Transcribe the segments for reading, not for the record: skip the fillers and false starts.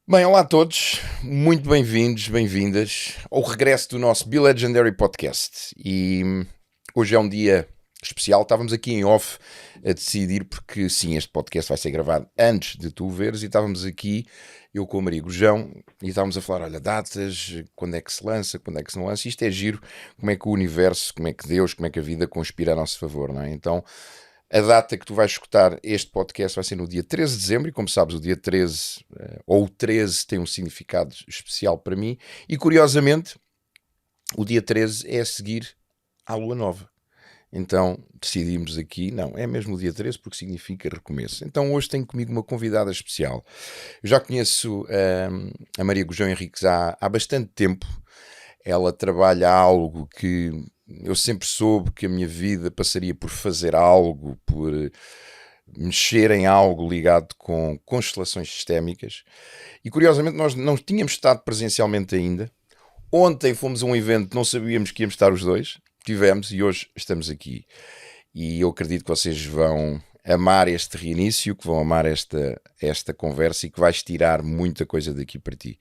Bem, olá a todos, muito bem-vindos, bem-vindas ao regresso do nosso Be Legendary Podcast. Hoje é um dia especial, estávamos aqui em off a decidir, porque sim, este podcast vai ser gravado antes de tu o veres, e estávamos aqui, eu com a Maria Gurjão, e estávamos a falar, olha, datas, quando é que se lança, quando é que se não lança. Isto é giro, como é que o universo, como é que Deus, como é que a vida conspira a nosso favor, não é? Então, a data que tu vais escutar este podcast vai ser no dia 13 de dezembro, e como sabes, o dia 13, ou o 13, tem um significado especial para mim, e curiosamente, o dia 13 é a seguir à Lua Nova. Então decidimos aqui, não, é mesmo o dia 13 porque significa recomeço. Então hoje tenho comigo uma convidada especial. Eu já conheço a Maria Gurjão Henriques há bastante tempo. Ela trabalha algo que eu sempre soube que a minha vida passaria por fazer algo, por mexer em algo ligado com constelações sistémicas. E curiosamente nós não tínhamos estado presencialmente ainda. Ontem fomos a um evento, não sabíamos que íamos estar os dois. Tivemos e hoje estamos aqui. E eu acredito que vocês vão amar este reinício, que vão amar esta conversa e que vais tirar muita coisa daqui para ti.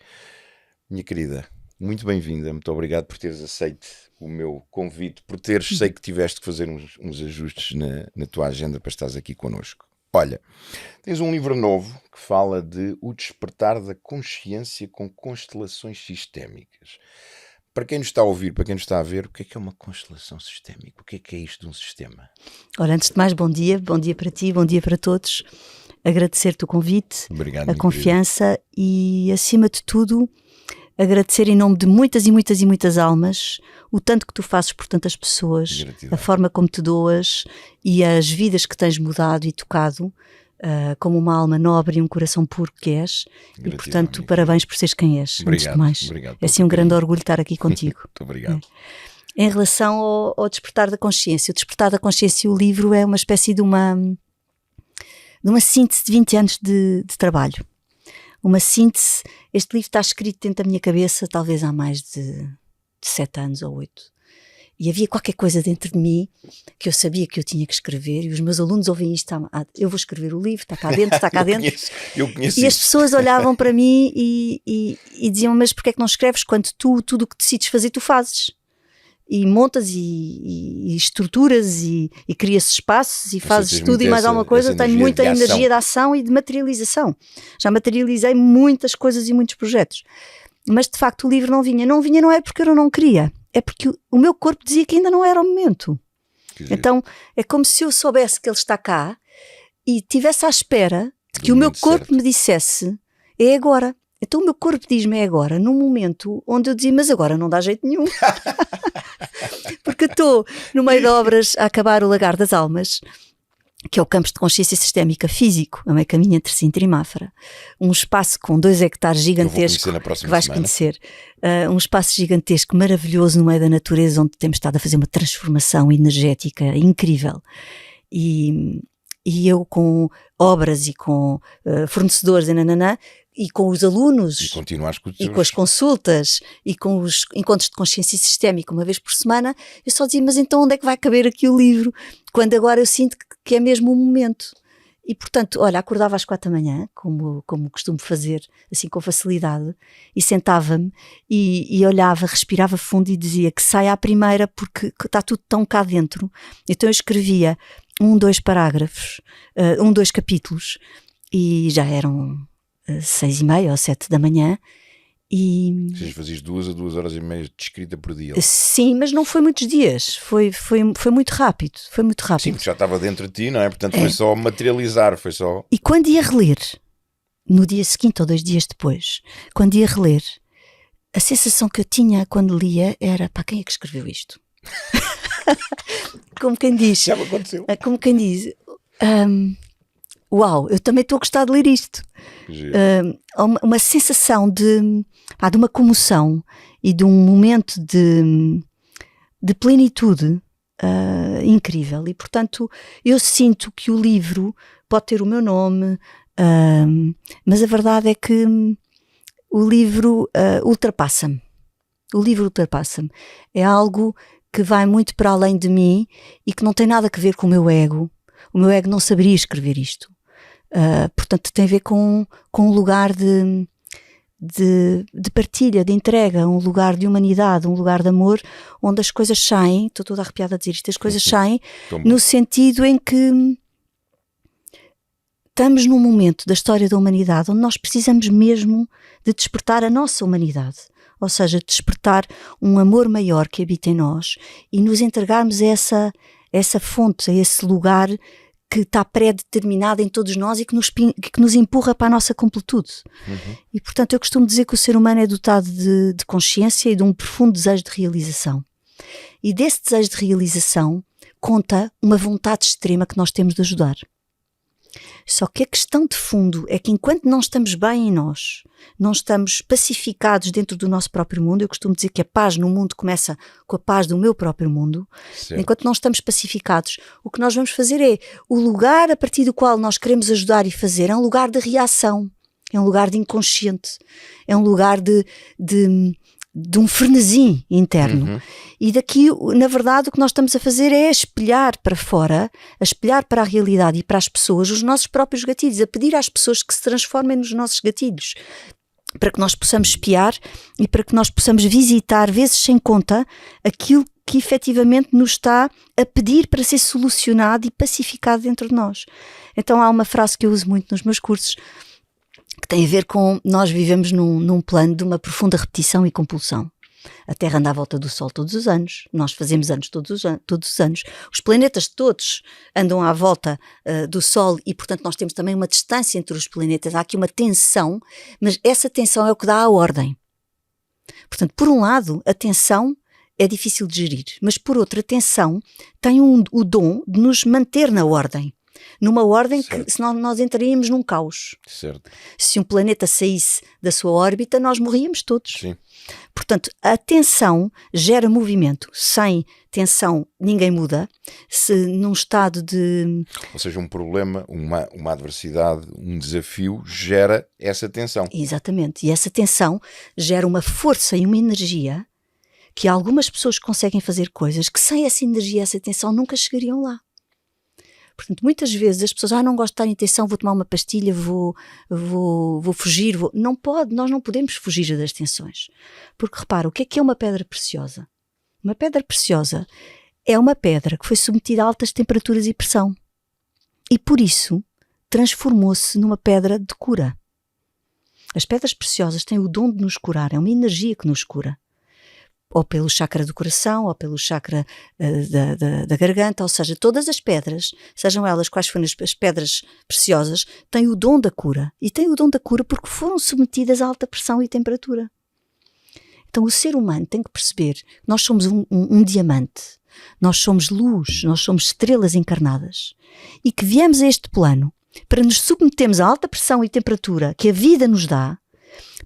Minha querida, muito bem-vinda, muito obrigado por teres aceito o meu convite, por teres, sei que tiveste que fazer uns ajustes na tua agenda para estares aqui connosco. Olha, tens um livro novo que fala de o despertar da consciência com constelações sistémicas. Para quem nos está a ouvir, para quem nos está a ver, o que é uma constelação sistémica? O que é isto de um sistema? Ora, antes de mais, bom dia para ti, bom dia para todos. Agradecer-te o convite, Obrigado, a confiança e, acima de tudo, agradecer em nome de muitas e muitas e muitas almas o tanto que tu fazes por tantas pessoas, Gratidão. A forma como te doas e as vidas que tens mudado e tocado, como uma alma nobre e um coração puro que és. Gratidão, e, portanto, parabéns por seres quem és, obrigado, antes de mais. Obrigado É assim um grande orgulho estar aqui contigo. Muito obrigado. Em relação ao despertar da consciência, o despertar da consciência, o livro é uma espécie de uma síntese de 20 anos de trabalho. Uma síntese. Este livro está escrito dentro da minha cabeça talvez há mais de 7 anos ou 8. E havia qualquer coisa dentro de mim que eu sabia que eu tinha que escrever, e os meus alunos ouvem isto, eu vou escrever o livro, está cá dentro, está cá dentro. Eu conheço E as isso. pessoas olhavam para mim e diziam, mas porquê é que não escreves quando tudo o que decides fazer tu fazes? E montas e estruturas e crias espaços e fazes tudo e mais alguma coisa. Tenho muita energia de ação e de materialização. Já materializei muitas coisas e muitos projetos. Mas de facto o livro não vinha. Não vinha não é porque eu não queria, é porque o meu corpo dizia que ainda não era o momento. Então é como se eu soubesse que ele está cá e estivesse à espera de que o meu corpo me dissesse é agora. Então o meu corpo diz-me é agora, num momento onde eu dizia, mas agora não dá jeito nenhum. Porque eu estou no meio de obras a acabar o Lagar das Almas, que é o campus de consciência sistémica físico, a meio caminho entre Sintra e Mafra. Um espaço com 2 hectares gigantesco, que vais conhecer. Um espaço gigantesco, maravilhoso no meio da natureza, onde temos estado a fazer uma transformação energética incrível. E eu com obras e com fornecedores e com os alunos e com as consultas e com os encontros de consciência sistémica uma vez por semana, eu só dizia, mas então onde é que vai caber aqui o livro? Quando agora eu sinto que é mesmo o momento. E portanto, olha, acordava às 4 da manhã, como costumo fazer, assim com facilidade, e sentava-me e olhava, respirava fundo e dizia que saia à primeira porque está tudo tão cá dentro. Então eu escrevia 2 parágrafos, 2 capítulos, e já eram 6:30 ou 7 da manhã. E vocês fazias 2 a 2h30 de escrita por dia? Sim, mas não foi muitos dias, foi muito rápido, foi muito rápido. Sim, porque já estava dentro de ti, não é? Portanto foi só materializar, foi só... E quando ia reler, no dia seguinte ou 2 dias depois, quando ia reler, a sensação que eu tinha quando lia era, pá, quem é que escreveu isto? Como quem diz, já me aconteceu. Como quem diz, uau, eu também estou a gostar de ler isto. Uma sensação de uma comoção e de um momento de plenitude incrível. E portanto eu sinto que o livro pode ter o meu nome, mas a verdade é que o livro ultrapassa-me. O livro ultrapassa-me. É algo que vai muito para além de mim e que não tem nada a ver com o meu ego. O meu ego não saberia escrever isto. Portanto, tem a ver com um lugar de partilha, de entrega, um lugar de humanidade, um lugar de amor, onde as coisas saem, estou toda arrepiada a dizer isto, as coisas saem no sentido em que estamos num momento da história da humanidade onde nós precisamos mesmo de despertar a nossa humanidade, ou seja, despertar um amor maior que habita em nós e nos entregarmos a essa fonte, a esse lugar que está pré-determinado em todos nós e que nos empurra para a nossa completude. E portanto eu costumo dizer que o ser humano é dotado de consciência e de um profundo desejo de realização. E desse desejo de realização conta uma vontade extrema que nós temos de ajudar. Só que a questão de fundo é que enquanto não estamos bem em nós, não estamos pacificados dentro do nosso próprio mundo, eu costumo dizer que a paz no mundo começa com a paz do meu próprio mundo, enquanto não estamos pacificados, o que nós vamos fazer é, o lugar a partir do qual nós queremos ajudar e fazer é um lugar de reação, é um lugar de inconsciente, é um lugar de um frenesim interno. E daqui, na verdade, o que nós estamos a fazer é espelhar para fora, a espelhar para a realidade e para as pessoas os nossos próprios gatilhos, a pedir às pessoas que se transformem nos nossos gatilhos, para que nós possamos espiar e para que nós possamos visitar, vezes sem conta, aquilo que efetivamente nos está a pedir para ser solucionado e pacificado dentro de nós. Então há uma frase que eu uso muito nos meus cursos, que tem a ver com nós vivemos num plano de uma profunda repetição e compulsão. A Terra anda à volta do Sol todos os anos, nós fazemos anos todos os anos, os planetas todos andam à volta do Sol e portanto nós temos também uma distância entre os planetas, há aqui uma tensão, mas essa tensão é o que dá a ordem. Portanto, por um lado, a tensão é difícil de gerir, mas por outro, a tensão tem o dom de nos manter na ordem. Numa ordem que senão nós entraríamos num caos. Certo. Se um planeta saísse da sua órbita, nós morríamos todos. Sim. Portanto, a tensão gera movimento. Sem tensão, ninguém muda. Se num estado de... Ou seja, um problema, uma adversidade, um desafio gera essa tensão. Exatamente. E essa tensão gera uma força e uma energia que algumas pessoas conseguem fazer coisas que sem essa energia e essa tensão nunca chegariam lá. Portanto, muitas vezes as pessoas, não gosto de estar em tensão, vou tomar uma pastilha, vou fugir. Não pode, nós não podemos fugir das tensões. Porque repara, o que é uma pedra preciosa? Uma pedra preciosa é uma pedra que foi submetida a altas temperaturas e pressão. E por isso transformou-se numa pedra de cura. As pedras preciosas têm o dom de nos curar, é uma energia que nos cura. Ou pelo chakra do coração, ou pelo chakra da garganta, ou seja, todas as pedras, sejam elas quais forem as pedras preciosas, têm o dom da cura. E têm o dom da cura porque foram submetidas a alta pressão e temperatura. Então o ser humano tem que perceber que nós somos um diamante, nós somos luz, nós somos estrelas encarnadas e que viemos a este plano para nos submetermos a alta pressão e temperatura que a vida nos dá,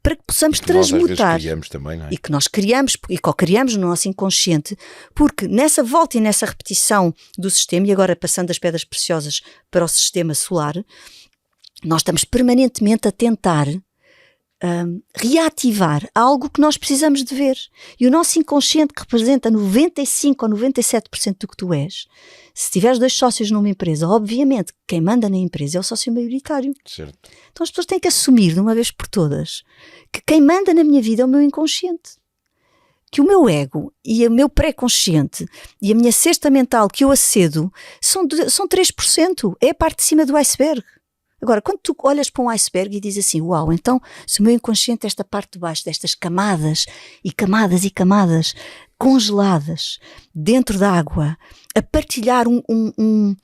para que possamos transmutar. Nós às vezes criamos também, não é? E que nós criamos, e co-criamos no nosso inconsciente, porque nessa volta e nessa repetição do sistema, e agora passando das pedras preciosas para o sistema solar, nós estamos permanentemente a tentar reativar algo que nós precisamos de ver. E o nosso inconsciente, que representa 95% ou 97% do que tu és, se tiveres 2 sócios numa empresa, obviamente quem manda na empresa é o sócio maioritário. Certo. Então as pessoas têm que assumir de uma vez por todas que quem manda na minha vida é o meu inconsciente. Que o meu ego e o meu pré-consciente e a minha cesta mental que eu acedo são 3%. É a parte de cima do iceberg. Agora, quando tu olhas para um iceberg e dizes assim, uau, então se o meu inconsciente é esta parte de baixo, destas camadas e camadas e camadas congeladas dentro da água, a partilhar um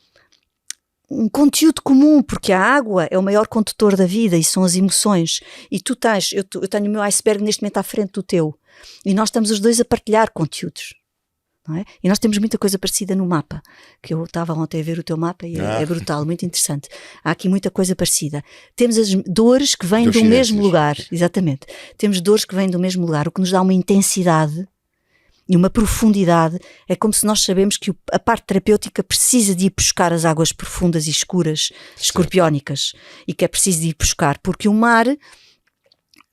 conteúdo comum, porque a água é o maior condutor da vida e são as emoções, e tu tens, eu tenho o meu iceberg neste momento à frente do teu, e nós estamos os dois a partilhar conteúdos. Não é? E nós temos muita coisa parecida no mapa, que eu estava ontem a ver o teu mapa e é brutal, muito interessante. Há aqui muita coisa parecida. Temos as dores que vêm do mesmo lugar, exatamente. Temos dores que vêm do mesmo lugar, o que nos dá uma intensidade e uma profundidade. É como se nós sabemos que a parte terapêutica precisa de ir buscar as águas profundas e escuras, escorpiónicas, e que é preciso de ir buscar, porque o mar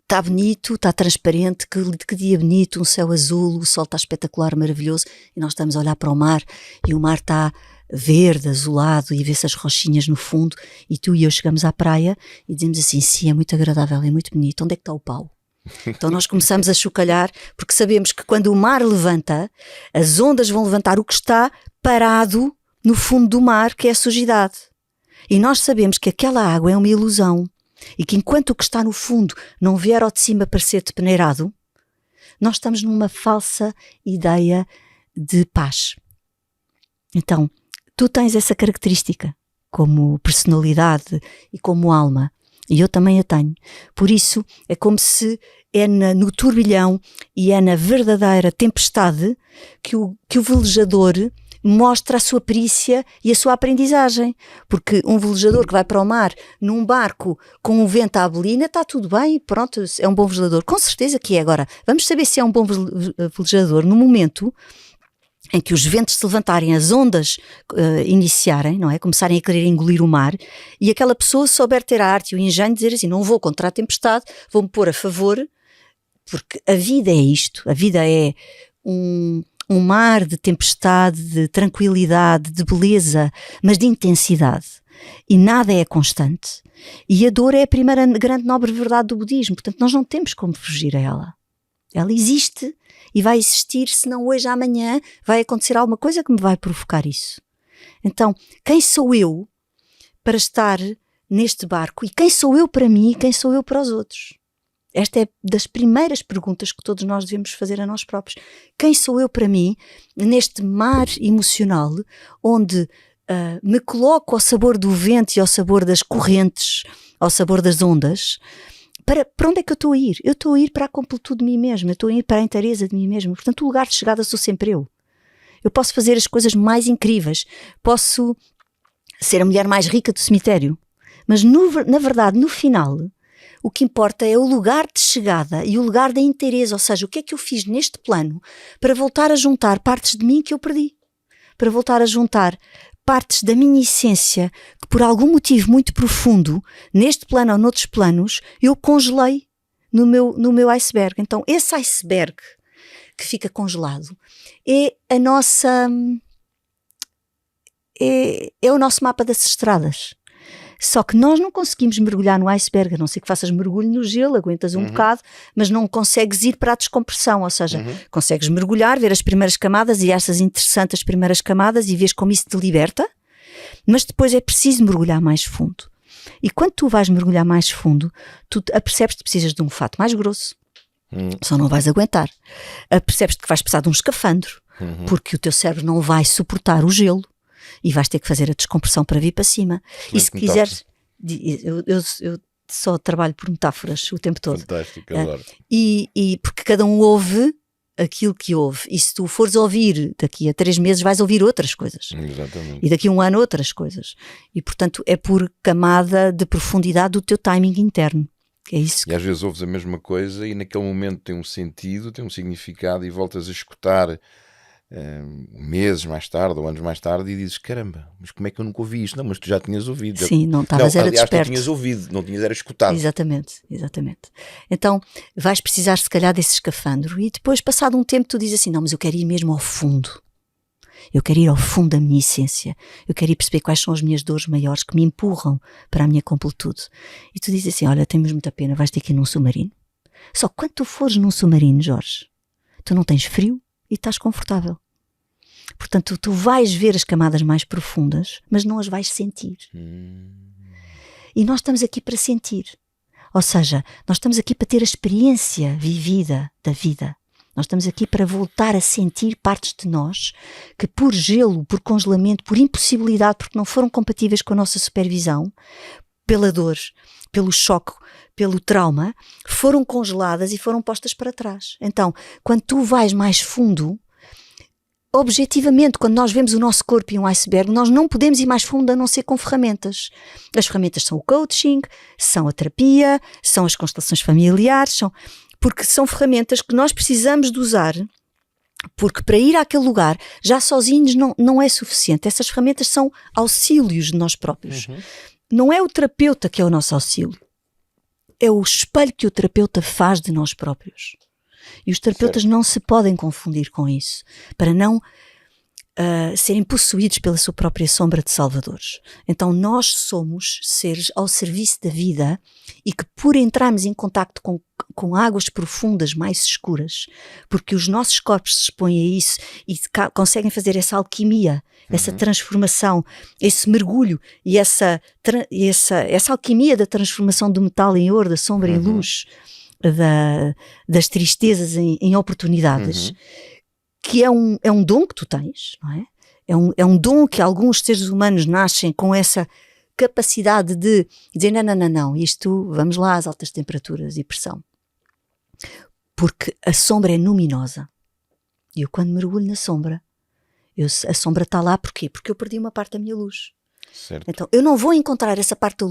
está bonito, está transparente, que dia bonito, um céu azul, o sol está espetacular, maravilhoso, e nós estamos a olhar para o mar, e o mar está verde, azulado, e vê-se as rochinhas no fundo, e tu e eu chegamos à praia, e dizemos assim, sim, é muito agradável, é muito bonito, onde é que está o pau? Então nós começamos a chocalhar, porque sabemos que quando o mar levanta, as ondas vão levantar o que está parado no fundo do mar, que é a sujidade. E nós sabemos que aquela água é uma ilusão e que enquanto o que está no fundo não vier ao de cima parecer depeneirado, nós estamos numa falsa ideia de paz. Então, tu tens essa característica como personalidade e como alma, e eu também a tenho. Por isso, é como se é no turbilhão e é na verdadeira tempestade que o velejador mostra a sua perícia e a sua aprendizagem, porque um velejador que vai para o mar num barco com um vento à abelina, está tudo bem, pronto, é um bom velejador, com certeza que é. Agora, vamos saber se é um bom velejador no momento em que os ventos se levantarem, as ondas iniciarem, não é? Começarem a querer engolir o mar, e aquela pessoa souber ter a arte e o engenho de dizer assim, não vou contra a tempestade, vou-me pôr a favor, porque a vida é isto, a vida é um mar de tempestade, de tranquilidade, de beleza, mas de intensidade. E nada é constante. E a dor é a primeira grande nobre verdade do budismo. Portanto, nós não temos como fugir a ela. Ela existe e vai existir, se não hoje, amanhã, vai acontecer alguma coisa que me vai provocar isso. Então, quem sou eu para estar neste barco? E quem sou eu para mim e quem sou eu para os outros? Esta é das primeiras perguntas que todos nós devemos fazer a nós próprios. Quem sou eu para mim, neste mar emocional, onde me coloco ao sabor do vento e ao sabor das correntes, ao sabor das ondas? Para onde é que eu estou a ir? Eu estou a ir para a completude de mim mesma, eu estou a ir para a inteireza de mim mesma. Portanto, o lugar de chegada sou sempre eu. Eu posso fazer as coisas mais incríveis, posso ser a mulher mais rica do cemitério, mas na verdade, no final, o que importa é o lugar de chegada e o lugar da inteireza, ou seja, o que é que eu fiz neste plano para voltar a juntar partes de mim que eu perdi, para voltar a juntar partes da minha essência que por algum motivo muito profundo, neste plano ou noutros planos, eu congelei no meu iceberg. Então esse iceberg que fica congelado é o nosso mapa das estradas. Só que nós não conseguimos mergulhar no iceberg, a não ser que faças mergulho no gelo, aguentas um bocado, mas não consegues ir para a descompressão, ou seja, consegues mergulhar, ver as primeiras camadas e achas interessante as primeiras camadas e vês como isso te liberta, mas depois é preciso mergulhar mais fundo. E quando tu vais mergulhar mais fundo, tu apercebes que precisas de um fato mais grosso, só não vais aguentar. Apercebes que vais precisar de um escafandro, porque o teu cérebro não vai suportar o gelo. E vais ter que fazer a descompressão para vir para cima. E se quiseres, eu só trabalho por metáforas o tempo todo. Fantástico, adoro. E porque cada um ouve aquilo que ouve. E se tu fores ouvir daqui a 3 meses, vais ouvir outras coisas. Exatamente. E daqui a 1 ano outras coisas. E portanto é por camada de profundidade do teu timing interno. É isso que... E às vezes ouves a mesma coisa e naquele momento tem um sentido, tem um significado e voltas a escutar meses mais tarde ou anos mais tarde e dizes, caramba, mas como é que eu nunca ouvi isto? Não, mas tu já tinhas ouvido. Sim, não estavas era desperto. Tu tinhas ouvido, não tinhas era escutado. Exatamente. Então vais precisar se calhar desse escafandro e depois passado um tempo tu dizes assim, não, mas eu quero ir mesmo ao fundo. Eu quero ir ao fundo da minha essência. Eu quero ir perceber quais são as minhas dores maiores que me empurram para a minha completude. E tu dizes assim, olha, temos muita pena, vais ter que ir num submarino. Só que quando tu fores num submarino, Jorge, tu não tens frio e estás confortável. Portanto, tu vais ver as camadas mais profundas, mas não as vais sentir. E nós estamos aqui para sentir. Ou seja, nós estamos aqui para ter a experiência vivida da vida. Nós estamos aqui para voltar a sentir partes de nós que por gelo, por congelamento, por impossibilidade, porque não foram compatíveis com a nossa supervisão, pela dor, pelo choque, pelo trauma, foram congeladas e foram postas para trás. Então, quando tu vais mais fundo, objetivamente, quando nós vemos o nosso corpo em um iceberg, nós não podemos ir mais fundo a não ser com ferramentas. As ferramentas são o coaching, são a terapia, são as constelações familiares, porque são ferramentas que nós precisamos de usar, porque para ir àquele lugar, já sozinhos não é suficiente. Essas ferramentas são auxílios de nós próprios. Não é o terapeuta que é o nosso auxílio. É o espelho que o terapeuta faz de nós próprios. E os terapeutas não se podem confundir com isso. Para não serem possuídos pela sua própria sombra de salvadores. Então nós somos seres ao serviço da vida e que por entrarmos em contacto com águas profundas mais escuras, porque os nossos corpos se expõem a isso e conseguem fazer essa alquimia, essa transformação, esse mergulho e essa alquimia da transformação do metal em ouro, da sombra em luz, das tristezas em oportunidades, que é um dom que tu tens, não é? É um dom que alguns seres humanos nascem com essa capacidade de dizer não, isto, vamos lá às altas temperaturas e pressão. Porque a sombra é luminosa. E eu quando mergulho na sombra, a sombra está lá porquê? Porque eu perdi uma parte da minha luz. Certo. Então eu não vou encontrar essa parte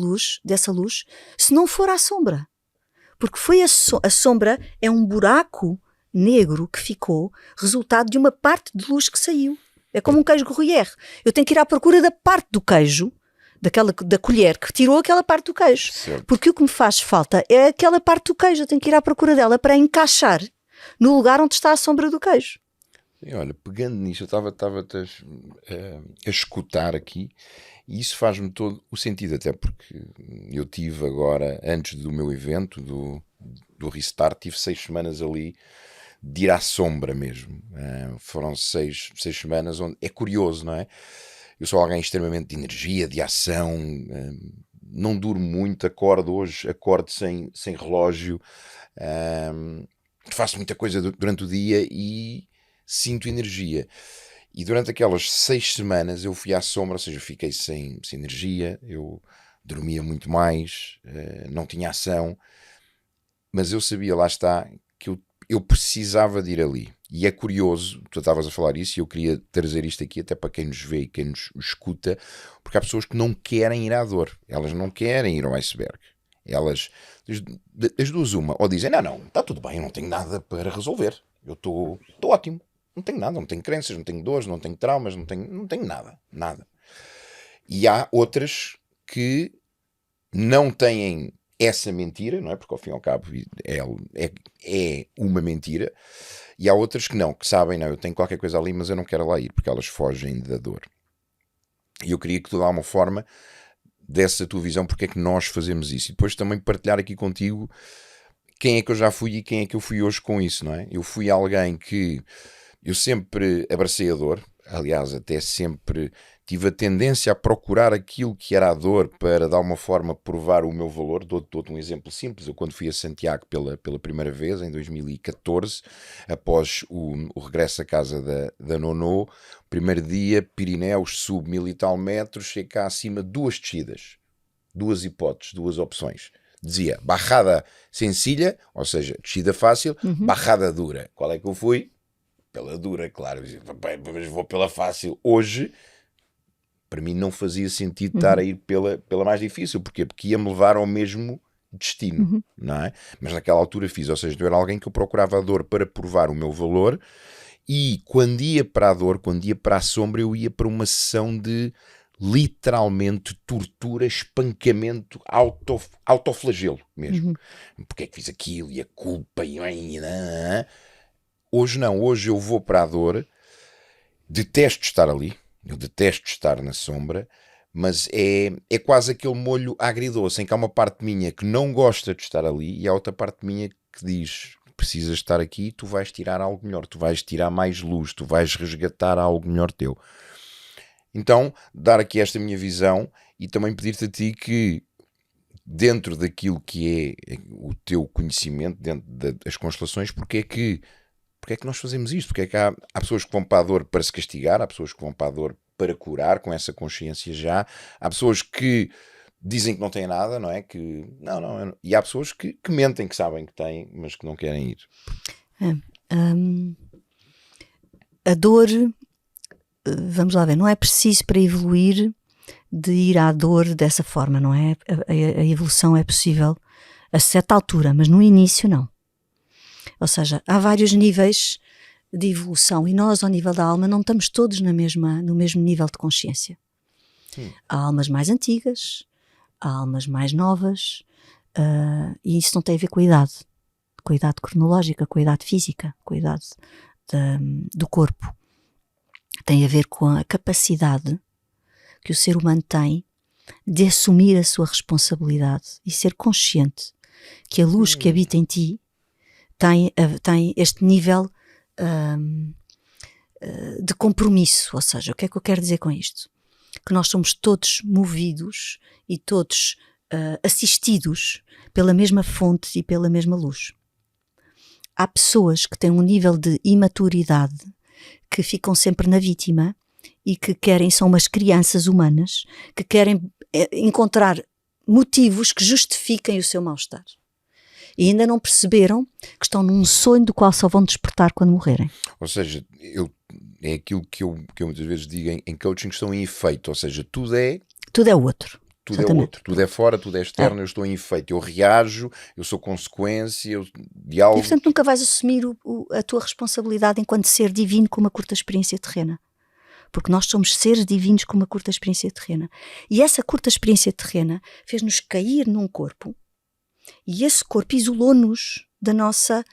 dessa luz, se não for à sombra. Porque foi a sombra é um buraco negro que ficou resultado de uma parte de luz que saiu. É como um queijo Gruyère. Eu tenho que ir à procura da parte do queijo, da colher que tirou aquela parte do queijo. Certo. Porque o que me faz falta é aquela parte do queijo. Eu tenho que ir à procura dela para encaixar no lugar onde está a sombra do queijo. E olha, pegando nisso, eu estava a escutar aqui e isso faz-me todo o sentido, até porque eu tive agora, antes do meu evento, do Restart, tive 6 semanas ali de ir à sombra mesmo. Foram 6 semanas onde é curioso, não é? Eu sou alguém extremamente de energia, de ação, não durmo muito, acordo sem relógio, faço muita coisa durante o dia e sinto energia. E durante aquelas 6 semanas eu fui à sombra, ou seja, eu fiquei sem energia, eu dormia muito mais, não tinha ação, mas eu sabia, lá está, que eu precisava de ir ali. E é curioso, tu estavas a falar isso e eu queria trazer isto aqui até para quem nos vê e quem nos escuta, porque há pessoas que não querem ir à dor, elas não querem ir ao iceberg. Elas, das duas uma, ou dizem, não, está tudo bem, eu não tenho nada para resolver, eu estou ótimo, não tenho nada, não tenho crenças, não tenho dores, não tenho traumas, não tenho nada. E há outras que não têm essa mentira, não é? Porque ao fim e ao cabo é uma mentira. E há outras que não, que sabem, não, eu tenho qualquer coisa ali, mas eu não quero lá ir, porque elas fogem da dor. E eu queria que tu dê uma forma dessa tua visão, porque é que nós fazemos isso. E depois também partilhar aqui contigo quem é que eu já fui e quem é que eu fui hoje com isso, não é? Eu fui alguém que eu sempre abracei a dor, aliás, até sempre tive a tendência a procurar aquilo que era a dor para, de alguma forma, provar o meu valor. Dou-te um exemplo simples. Eu, quando fui a Santiago pela primeira vez, em 2014, após o regresso à casa da Nonô, primeiro dia, Pirineus, sub 1000 e tal metros, chego cá acima, 2 descidas, 2 hipóteses, 2 opções. Dizia, barrada sencilla, ou seja, descida fácil, barrada dura. Qual é que eu fui? Pela dura, claro. Mas vou pela fácil. Hoje, para mim não fazia sentido estar a ir pela mais difícil. Porquê? Porque ia-me levar ao mesmo destino, não é? Mas naquela altura fiz, ou seja, eu era alguém que eu procurava a dor para provar o meu valor, e quando ia para a dor, quando ia para a sombra, eu ia para uma sessão de literalmente tortura, espancamento, autoflagelo mesmo. Porque é que fiz aquilo e a culpa e... Hoje não, hoje eu vou para a dor, detesto estar ali, eu detesto estar na sombra, mas é quase aquele molho agridoce, em que há uma parte minha que não gosta de estar ali e há outra parte minha que diz, precisas estar aqui, tu vais tirar algo melhor, tu vais tirar mais luz, tu vais resgatar algo melhor teu. Então, dar aqui esta minha visão e também pedir-te a ti que, dentro daquilo que é o teu conhecimento, dentro das constelações, porque é que nós fazemos isto? Porque é que há pessoas que vão para a dor para se castigar, há pessoas que vão para a dor para curar, com essa consciência já, há pessoas que dizem que não têm nada, não é? E há pessoas que mentem, que sabem que têm, mas que não querem ir. A dor, vamos lá ver, não é preciso para evoluir de ir à dor dessa forma, não é? A evolução é possível a certa altura, mas no início não. Ou seja, há vários níveis de evolução e nós, ao nível da alma, não estamos todos no mesmo nível de consciência. Há almas mais antigas, há almas mais novas, e isso não tem a ver com a idade cronológica, com a idade física, com a idade do corpo. tem a ver com a capacidade que o ser humano tem de assumir a sua responsabilidade e ser consciente que a luz que habita em ti tem este nível de compromisso. Ou seja, o que é que eu quero dizer com isto? Que nós somos todos movidos e todos assistidos pela mesma fonte e pela mesma luz. Há pessoas que têm um nível de imaturidade, que ficam sempre na vítima e que são umas crianças humanas, que querem encontrar motivos que justifiquem o seu mal-estar. E ainda não perceberam que estão num sonho do qual só vão despertar quando morrerem. Ou seja, é aquilo que eu muitas vezes digo em coaching, estão em efeito. Ou seja, tudo é outro. Tudo é outro, tudo é fora, tudo é externo, eu estou em efeito, eu reajo, eu sou consequência de algo. E portanto nunca vais assumir a tua responsabilidade enquanto ser divino com uma curta experiência terrena. Porque nós somos seres divinos com uma curta experiência terrena. E essa curta experiência terrena fez-nos cair num corpo, e esse corpo isolou-nos da nossa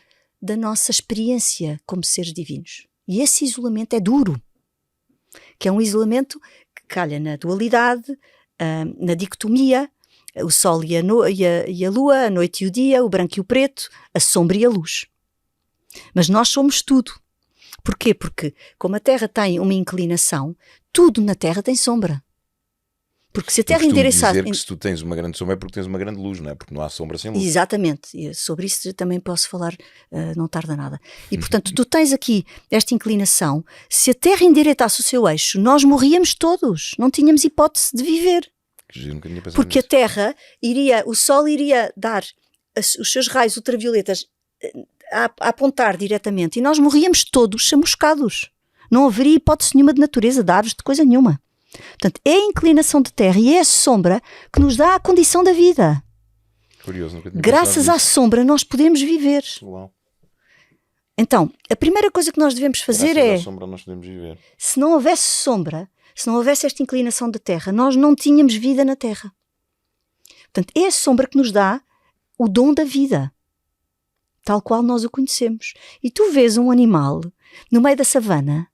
experiência como seres divinos. E esse isolamento é duro, que é um isolamento que calha na dualidade, na dicotomia, o sol e a lua, a noite e o dia, o branco e o preto, a sombra e a luz. Mas nós somos tudo. Porquê? Porque como a Terra tem uma inclinação, tudo na Terra tem sombra. Porque se a Terra endereçar... dizer que se tu tens uma grande sombra é porque tens uma grande luz, não é? Porque não há sombra sem luz. Exatamente. E sobre isso também posso falar, não tarda nada. E portanto, tu tens aqui esta inclinação. Se a Terra endireitasse o seu eixo, nós morríamos todos. Não tínhamos hipótese de viver. Porque nisso. A Terra o Sol iria dar os seus raios ultravioletas a apontar diretamente e nós morríamos todos chamuscados. Não haveria hipótese nenhuma de natureza, de árvores, de coisa nenhuma. Portanto, é a inclinação de terra e é a sombra que nos dá a condição da vida. Curioso, nunca tinha Graças à sombra nós podemos viver. Uau. Então, a primeira coisa que nós devemos fazer Graças à sombra nós podemos viver. Se não houvesse sombra, se não houvesse esta inclinação da terra, nós não tínhamos vida na terra. Portanto, é a sombra que nos dá o dom da vida, tal qual nós o conhecemos. E tu vês um animal no meio da savana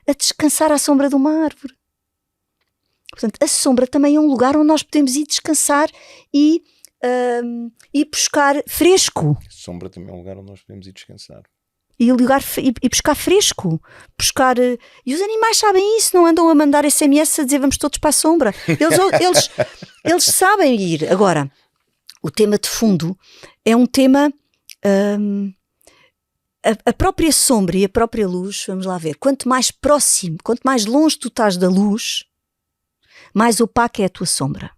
a descansar à sombra de uma árvore. Portanto, a sombra também é um lugar onde nós podemos ir descansar e buscar fresco. A sombra também é um lugar onde nós podemos ir descansar. E buscar fresco. E os animais sabem isso, não andam a mandar SMS a dizer vamos todos para a sombra. Eles sabem ir. Agora, o tema de fundo é um tema... a própria sombra e a própria luz, vamos lá ver, quanto mais próximo, quanto mais longe tu estás da luz, mais opaca é a tua sombra.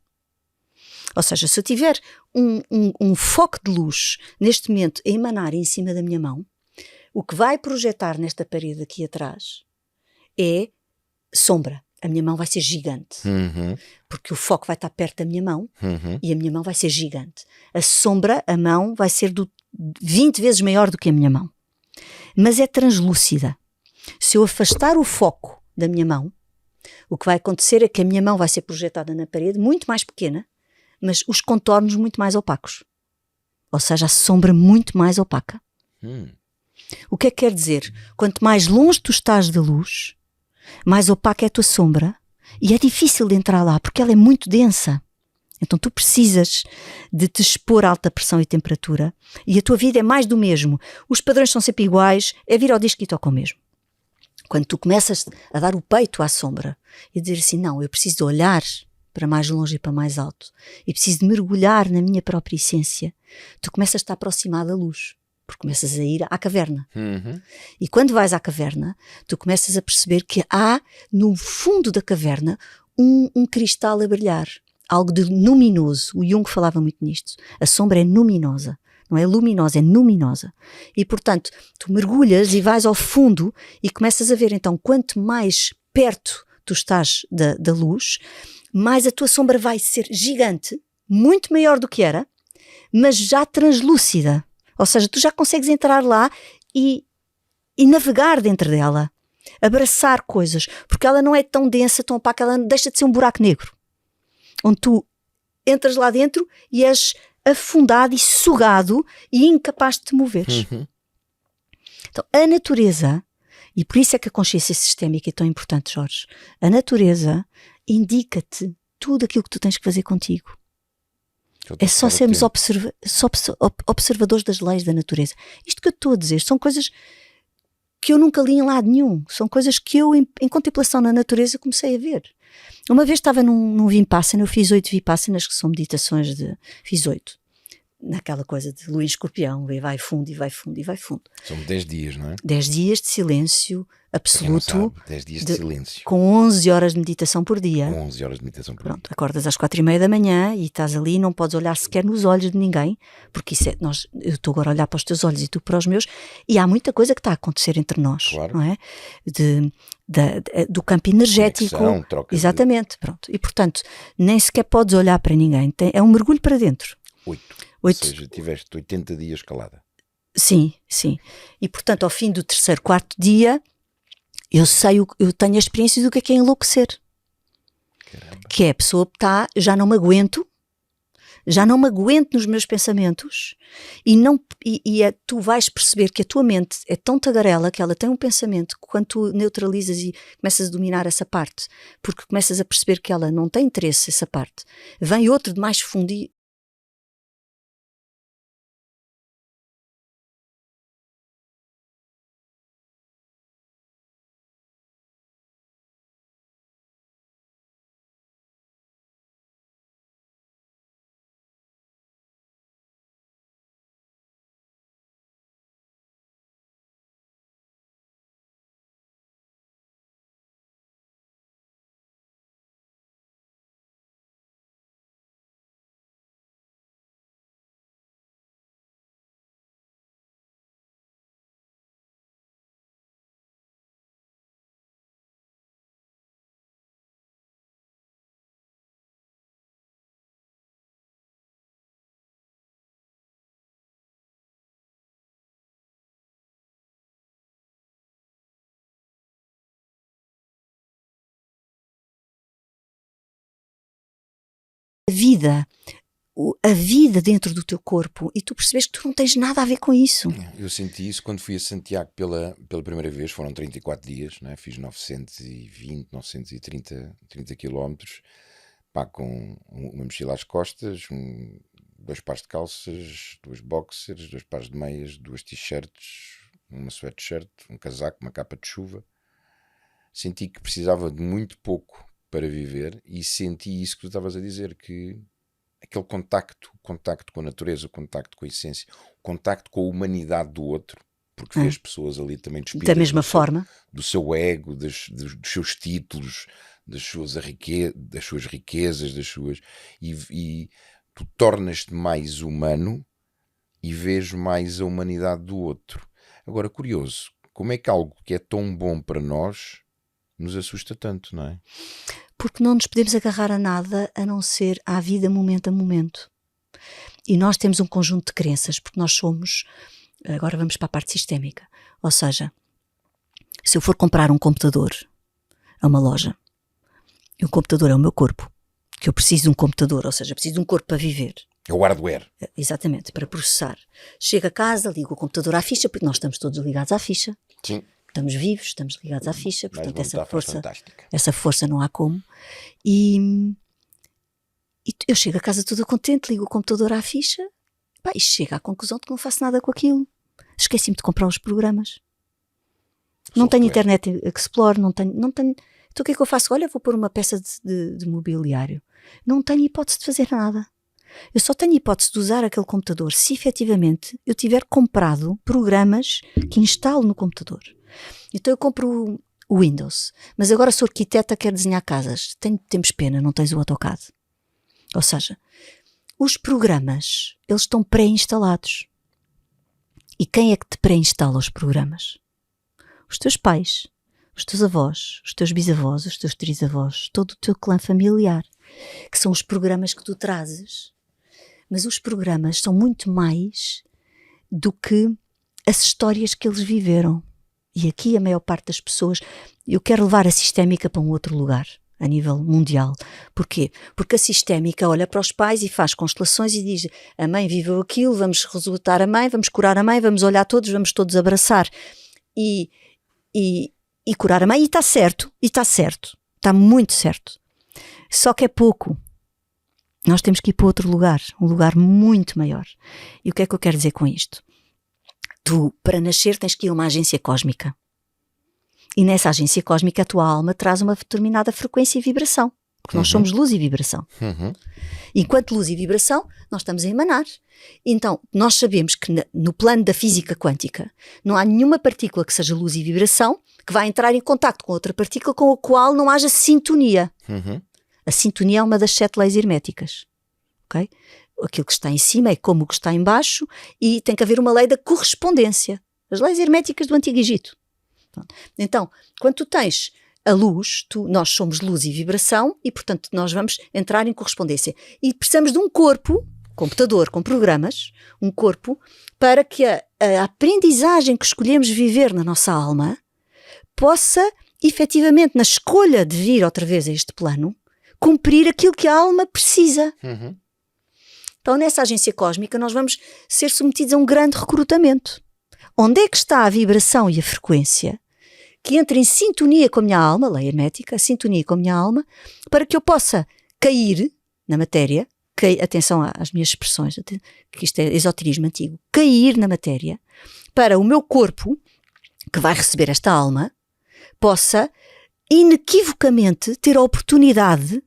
Ou seja, se eu tiver um foco de luz neste momento a emanar em cima da minha mão, o que vai projetar nesta parede aqui atrás é sombra. A minha mão vai ser gigante. Porque o foco vai estar perto da minha mão e a minha mão vai ser gigante. A sombra, a mão, vai ser 20 vezes maior do que a minha mão. Mas é translúcida. Se eu afastar o foco da minha mão, o que vai acontecer é que a minha mão vai ser projetada na parede, muito mais pequena, mas os contornos muito mais opacos. Ou seja, a sombra muito mais opaca. O que é que quer dizer? Quanto mais longe tu estás da luz, mais opaca é a tua sombra e é difícil de entrar lá porque ela é muito densa. Então tu precisas de te expor a alta pressão e temperatura e a tua vida é mais do mesmo. Os padrões são sempre iguais, é vir ao disco e toca o mesmo. Quando tu começas a dar o peito à sombra e dizer assim, não, eu preciso de olhar para mais longe e para mais alto e preciso de mergulhar na minha própria essência, tu começas a te aproximar da luz, porque começas a ir à caverna. E quando vais à caverna, tu começas a perceber que há no fundo da caverna um cristal a brilhar, algo de luminoso. O Jung falava muito nisto. A sombra é luminosa. Não é luminosa, é luminosa. E, portanto, tu mergulhas e vais ao fundo e começas a ver, então, quanto mais perto tu estás da luz, mais a tua sombra vai ser gigante, muito maior do que era, mas já translúcida. Ou seja, tu já consegues entrar lá e navegar dentro dela, abraçar coisas, porque ela não é tão densa, tão opaca, ela deixa de ser um buraco negro, onde tu entras lá dentro e és afundado e sugado e incapaz de te moveres. Então, a natureza E por isso é que a consciência sistémica é tão importante, Jorge. A natureza indica-te tudo aquilo que tu tens que fazer contigo. É só sermos observadores das leis da natureza. Isto que eu estou a dizer são coisas que eu nunca li em lado nenhum. São coisas que eu, em contemplação na natureza, comecei a ver. Uma vez estava num Vipassana, eu fiz 8 Vipassanas, que são meditações fiz 8. Naquela coisa de lua em escorpião, vai fundo e vai fundo e vai fundo. São 10 dias, não é? 10 dias de silêncio absoluto. 10 dias de silêncio. Com 11 horas de meditação por dia. 11 horas de meditação por dia. Pronto, acordas às 4:30 da manhã e estás ali, não podes olhar sequer nos olhos de ninguém, porque isso eu estou agora a olhar para os teus olhos e tu para os meus, e há muita coisa que está a acontecer entre nós, claro. Não é? Do campo energético. Conexão, troca. Exatamente, pronto. E portanto, nem sequer podes olhar para ninguém. É um mergulho para dentro. 8. Ou seja, tiveste 80 dias calada. Sim. E portanto, ao fim do 3º, 4º dia, eu tenho a experiência do que é enlouquecer. Caramba. Que é a pessoa que está, já não me aguento nos meus pensamentos tu vais perceber que a tua mente é tão tagarela que ela tem um pensamento que quando tu neutralizas e começas a dominar essa parte, porque começas a perceber que ela não tem interesse essa parte, vem outro de mais fundo e a vida dentro do teu corpo, e tu percebes que tu não tens nada a ver com isso. Eu senti isso quando fui a Santiago pela primeira vez. Foram 34 dias, né? Fiz 930 quilómetros, com uma mochila às costas, 2 pares de calças, 2 boxers, 2 pares de meias, 2 t-shirts, uma sweatshirt, um casaco, uma capa de chuva. Senti que precisava de muito pouco para viver, e senti isso que tu estavas a dizer, que aquele contacto com a natureza, o contacto com a essência, o contacto com a humanidade do outro, porque vês pessoas ali também despidas da mesma forma do seu ego, dos seus títulos, das suas riquezas, e tu tornas-te mais humano e vês mais a humanidade do outro. Agora, curioso, como é que algo que é tão bom para nós nos assusta tanto, não é? Porque não nos podemos agarrar a nada a não ser à vida momento a momento. E nós temos um conjunto de crenças, porque nós somos, agora vamos para a parte sistémica, ou seja, se eu for comprar um computador a uma loja, e o computador é o meu corpo, que eu preciso de um computador, ou seja, preciso de um corpo para viver. É o hardware. Exatamente, para processar. Chego a casa, ligo o computador à ficha, porque nós estamos todos ligados à ficha. Sim. Estamos vivos, estamos ligados à ficha, portanto fantástica. Essa força não há como. E eu chego a casa toda contente, ligo o computador à ficha, e chego à conclusão de que não faço nada com aquilo. Esqueci-me de comprar os programas. Não tenho Internet Explorer, não tenho. Então o que é que eu faço? Olha, vou pôr uma peça de mobiliário. Não tenho hipótese de fazer nada. Eu só tenho hipótese de usar aquele computador se efetivamente eu tiver comprado programas que instalo no computador. Então eu compro o Windows, mas agora sou arquiteta, quero desenhar casas. Temos pena, não tens o AutoCAD. Ou seja, os programas, eles estão pré-instalados. E quem é que te pré-instala os programas? Os teus pais, os teus avós, os teus bisavós, os teus trisavós, todo o teu clã familiar, que são os programas que tu trazes. Mas os programas são muito mais do que as histórias que eles viveram. E aqui a maior parte das pessoas, eu quero levar a sistémica para um outro lugar, a nível mundial. Porquê? Porque a sistémica olha para os pais e faz constelações e diz: a mãe viveu aquilo, vamos resultar a mãe, vamos curar a mãe, vamos olhar todos, vamos todos abraçar. E e curar a mãe, e está certo, está muito certo. Só que é pouco. Nós temos que ir para outro lugar, um lugar muito maior. E o que é que eu quero dizer com isto? Tu, para nascer, tens que ir a uma agência cósmica. E nessa agência cósmica a tua alma traz uma determinada frequência e vibração. Porque nós somos luz e vibração. Enquanto luz e vibração, nós estamos a emanar. Então, nós sabemos que no plano da física quântica não há nenhuma partícula que seja luz e vibração que vai entrar em contacto com outra partícula com a qual não haja sintonia. A sintonia é uma das 7 leis herméticas. Okay? Aquilo que está em cima é como o que está em baixo e tem que haver uma lei da correspondência. As leis herméticas do Antigo Egito. Então, quando tu tens a luz, nós somos luz e vibração e, portanto, nós vamos entrar em correspondência. E precisamos de um corpo, computador com programas, um corpo, para que a aprendizagem que escolhemos viver na nossa alma possa, efetivamente, na escolha de vir outra vez a este plano, cumprir aquilo que a alma precisa. Então, nessa agência cósmica, nós vamos ser submetidos a um grande recrutamento. Onde é que está a vibração e a frequência que entra em sintonia com a minha alma, lei hermética, a sintonia com a minha alma, para que eu possa cair na matéria, atenção às minhas expressões, que isto é esoterismo antigo, cair na matéria, para o meu corpo, que vai receber esta alma, possa inequivocamente ter a oportunidade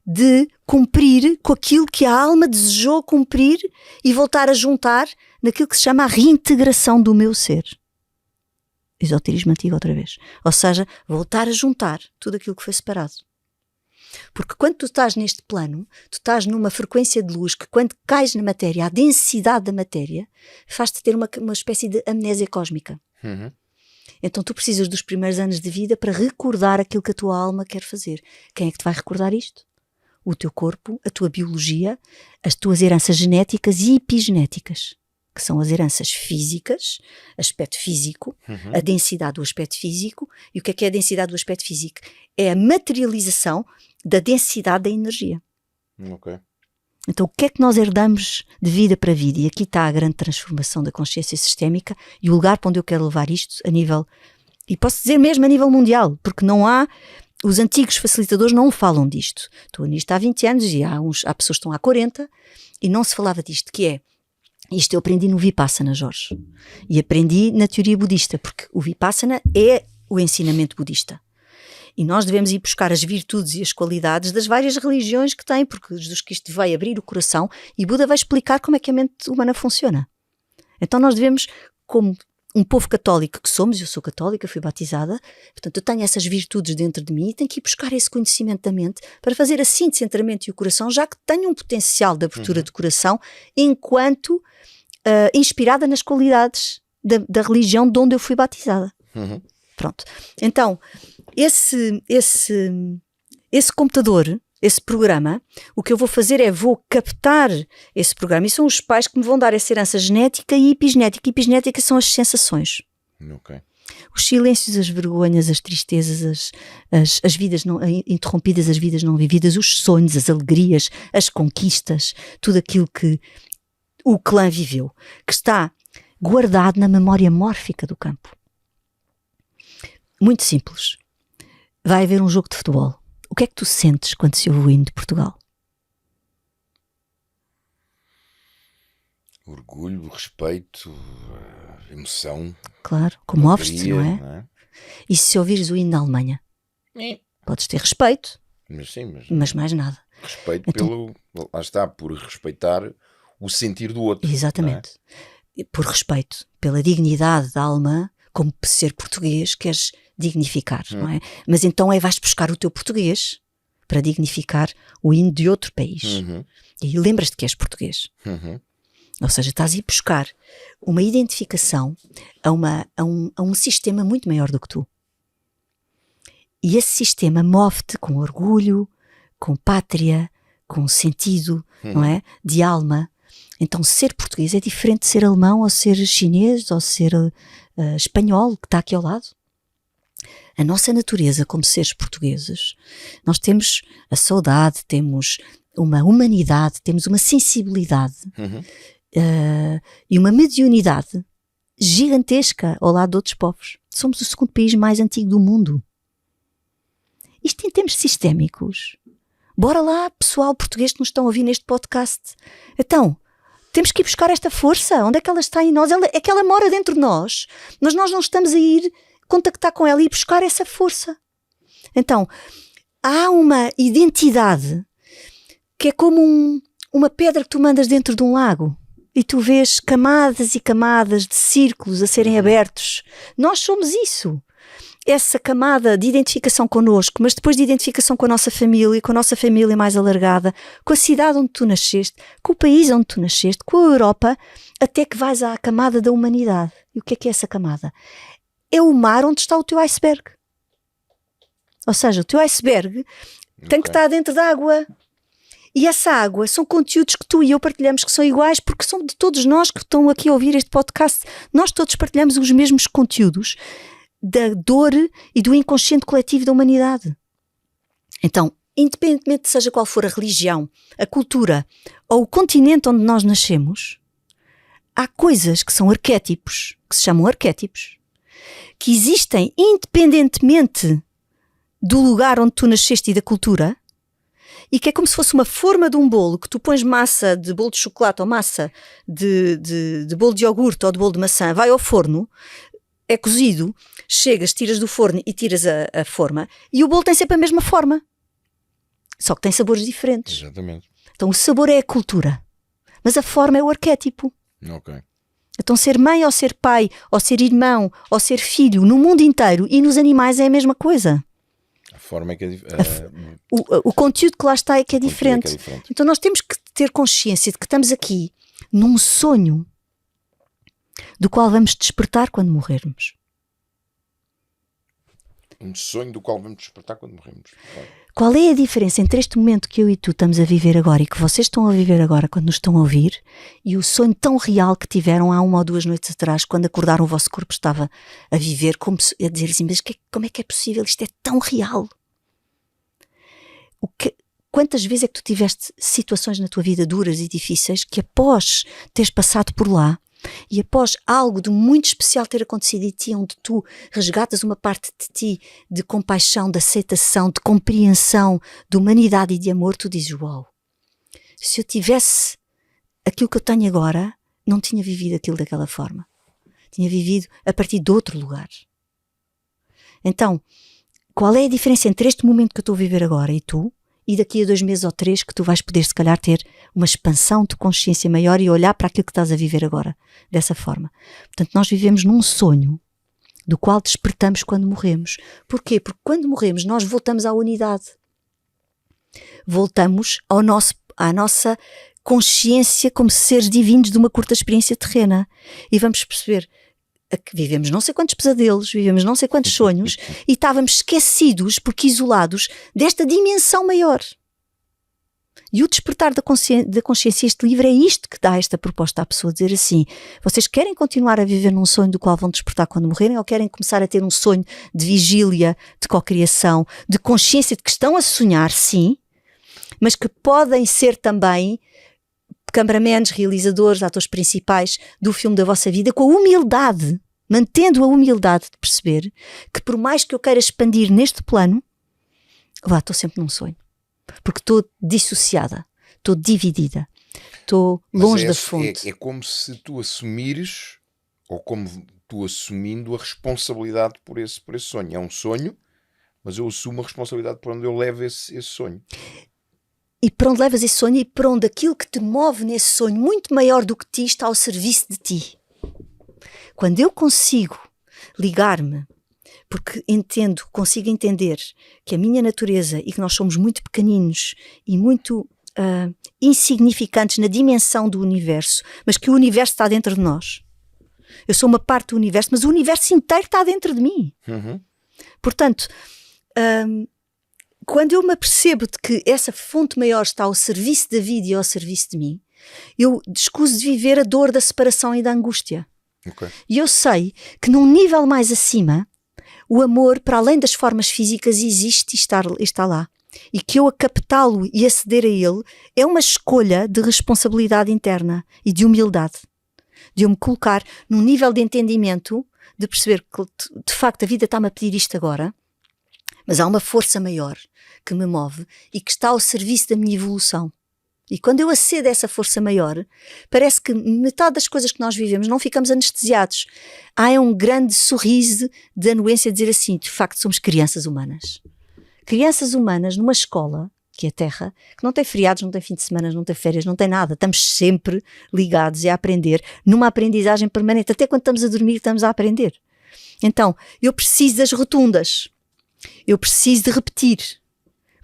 de cumprir com aquilo que a alma desejou cumprir e voltar a juntar naquilo que se chama a reintegração do meu ser. Esoterismo antigo outra vez. Ou seja, voltar a juntar tudo aquilo que foi separado. Porque quando tu estás neste plano, tu estás numa frequência de luz que quando cais na matéria, a densidade da matéria faz-te ter uma espécie de amnésia cósmica. Então tu precisas dos primeiros anos de vida para recordar aquilo que a tua alma quer fazer. Quem é que te vai recordar isto? O teu corpo, a tua biologia, as tuas heranças genéticas e epigenéticas, que são as heranças físicas, aspecto físico, a densidade do aspecto físico. E o que é a densidade do aspecto físico? É a materialização da densidade da energia. Então o que é que nós herdamos de vida para vida? E aqui está a grande transformação da consciência sistémica e o lugar para onde eu quero levar isto a nível, e posso dizer mesmo a nível mundial, porque não há, os antigos facilitadores não falam disto. Estou nisto há 20 anos e há pessoas que estão há 40 e não se falava disto, que é, isto eu aprendi no Vipassana, Jorge, e aprendi na teoria budista, porque o Vipassana é o ensinamento budista. E nós devemos ir buscar as virtudes e as qualidades das várias religiões que têm, porque Jesus Cristo vai abrir o coração e Buda vai explicar como é que a mente humana funciona. Então nós devemos, como um povo católico que somos, eu sou católica, fui batizada, portanto eu tenho essas virtudes dentro de mim e tenho que ir buscar esse conhecimento da mente para fazer a síntese entre a mente e o coração, já que tenho um potencial de abertura de coração enquanto inspirada nas qualidades da religião de onde eu fui batizada. Pronto. Então, esse computador, esse programa, o que eu vou fazer é vou captar esse programa, e são os pais que me vão dar essa herança genética e epigenética. Epigenética são as sensações. Os silêncios, as vergonhas, as tristezas, as vidas não interrompidas, as vidas não vividas, os sonhos, as alegrias, as conquistas, tudo aquilo que o clã viveu, que está guardado na memória mórfica do campo. Muito simples. Vai haver um jogo de futebol. O que é que tu sentes quando se ouve o hino de Portugal? Orgulho, respeito, emoção. Claro, comoves-te, não é? E se ouvires o hino da Alemanha? Podes ter respeito, mas mais nada. Respeito então, lá está, por respeitar o sentir do outro. Exatamente. Por respeito, pela dignidade da alma, como ser português, queres dignificar, não é? Mas então vais buscar o teu português para dignificar o hino de outro país. E aí lembras-te que és português. Ou seja, estás a ir buscar uma identificação a um sistema muito maior do que tu. E esse sistema move-te com orgulho, com pátria, com sentido, não é? De alma. Então ser português é diferente de ser alemão, ou ser chinês, ou ser espanhol, que está aqui ao lado. A nossa natureza como seres portugueses, nós temos a saudade, temos uma humanidade, temos uma sensibilidade e uma mediunidade gigantesca ao lado de outros povos. Somos o segundo país mais antigo do mundo. Isto em termos sistémicos. Bora lá, pessoal português que nos estão a ouvir neste podcast. Então, temos que ir buscar esta força. Onde é que ela está em nós? É que ela mora dentro de nós, mas nós não estamos a ir contactar com ela e buscar essa força. Então, há uma identidade que é como uma pedra que tu mandas dentro de um lago e tu vês camadas e camadas de círculos a serem abertos. Nós somos isso. Essa camada de identificação connosco, mas depois de identificação com a nossa família mais alargada, com a cidade onde tu nasceste, com o país onde tu nasceste, com a Europa, até que vais à camada da humanidade. E o que é essa camada? É o mar onde está o teu iceberg. Ou seja, o teu iceberg tem que estar dentro da água. E essa água são conteúdos que tu e eu partilhamos que são iguais, porque são de todos nós que estão aqui a ouvir este podcast. Nós todos partilhamos os mesmos conteúdos da dor e do inconsciente coletivo da humanidade. Então, independentemente de seja qual for a religião, a cultura ou o continente onde nós nascemos, há coisas que são arquétipos, que se chamam arquétipos, que existem independentemente do lugar onde tu nasceste e da cultura, e que é como se fosse uma forma de um bolo, que tu pões massa de bolo de chocolate ou massa de bolo de iogurte ou de bolo de maçã, vai ao forno, é cozido, chegas, tiras do forno e tiras a forma, e o bolo tem sempre a mesma forma, só que tem sabores diferentes. Exatamente. Então o sabor é a cultura, mas a forma é o arquétipo. Ok. Então ser mãe ou ser pai, ou ser irmão, ou ser filho, no mundo inteiro e nos animais é a mesma coisa. A forma é que é o conteúdo que lá está é que é diferente. Então nós temos que ter consciência de que estamos aqui num sonho do qual vamos despertar quando morrermos. Um sonho do qual vamos despertar quando morremos. Qual é a diferença entre este momento que eu e tu estamos a viver agora e que vocês estão a viver agora quando nos estão a ouvir e o sonho tão real que tiveram há 1 ou 2 noites atrás, quando acordaram o vosso corpo estava a viver, como a dizer assim, mas como é que é possível? Isto é tão real. Quantas vezes é que tu tiveste situações na tua vida duras e difíceis que após teres passado por lá e após algo de muito especial ter acontecido em ti, onde tu resgatas uma parte de ti de compaixão, de aceitação, de compreensão, de humanidade e de amor, tu dizes, uau, se eu tivesse aquilo que eu tenho agora, não tinha vivido aquilo daquela forma. Tinha vivido a partir de outro lugar. Então, qual é a diferença entre este momento que eu estou a viver agora e tu, e daqui a 2 meses ou 3 que tu vais poder se calhar ter uma expansão de consciência maior e olhar para aquilo que estás a viver agora, dessa forma. Portanto, nós vivemos num sonho do qual despertamos quando morremos. Porquê? Porque quando morremos nós voltamos à unidade. Voltamos à nossa consciência como seres divinos de uma curta experiência terrena. E vamos perceber que vivemos não sei quantos pesadelos, vivemos não sei quantos sonhos e estávamos esquecidos, porque isolados, desta dimensão maior. E o despertar da consciência, este livro, é isto que dá esta proposta à pessoa, dizer assim, vocês querem continuar a viver num sonho do qual vão despertar quando morrerem, ou querem começar a ter um sonho de vigília, de cocriação, de consciência de que estão a sonhar, sim, mas que podem ser também cameramans, realizadores, atores principais do filme da vossa vida, com a humildade, mantendo a humildade de perceber que por mais que eu queira expandir neste plano, estou sempre num sonho. Porque estou dissociada, estou dividida, estou longe da fonte. É como se tu assumires, ou como tu assumindo a responsabilidade por esse sonho. É um sonho, mas eu assumo a responsabilidade por onde eu levo esse sonho. E para onde levas esse sonho e para onde aquilo que te move nesse sonho, muito maior do que ti, está ao serviço de ti. Quando eu consigo ligar-me, porque consigo entender que a minha natureza e que nós somos muito pequeninos e muito insignificantes na dimensão do universo, mas que o universo está dentro de nós. Eu sou uma parte do universo, mas o universo inteiro está dentro de mim. Uhum. Portanto, quando eu me apercebo de que essa fonte maior está ao serviço da vida e ao serviço de mim, eu escuso de viver a dor da separação e da angústia. Okay. E eu sei que num nível mais acima, o amor, para além das formas físicas, existe e está lá. E que eu a captá-lo e aceder a ele é uma escolha de responsabilidade interna e de humildade. de eu me colocar num nível de entendimento, de perceber que de facto a vida está-me a pedir isto agora, mas há uma força maior que me move e que está ao serviço da minha evolução. E quando eu acedo a essa força maior, parece que metade das coisas que nós vivemos não ficamos anestesiados. Há um grande sorriso de anuência a dizer assim, de facto somos crianças humanas. Crianças humanas numa escola, que é a Terra, que não tem feriados, não tem fim de semana, não tem férias, não tem nada. Estamos sempre ligados e a aprender, numa aprendizagem permanente. Até quando estamos a dormir estamos a aprender. Então, eu preciso das rotundas. Eu preciso de repetir.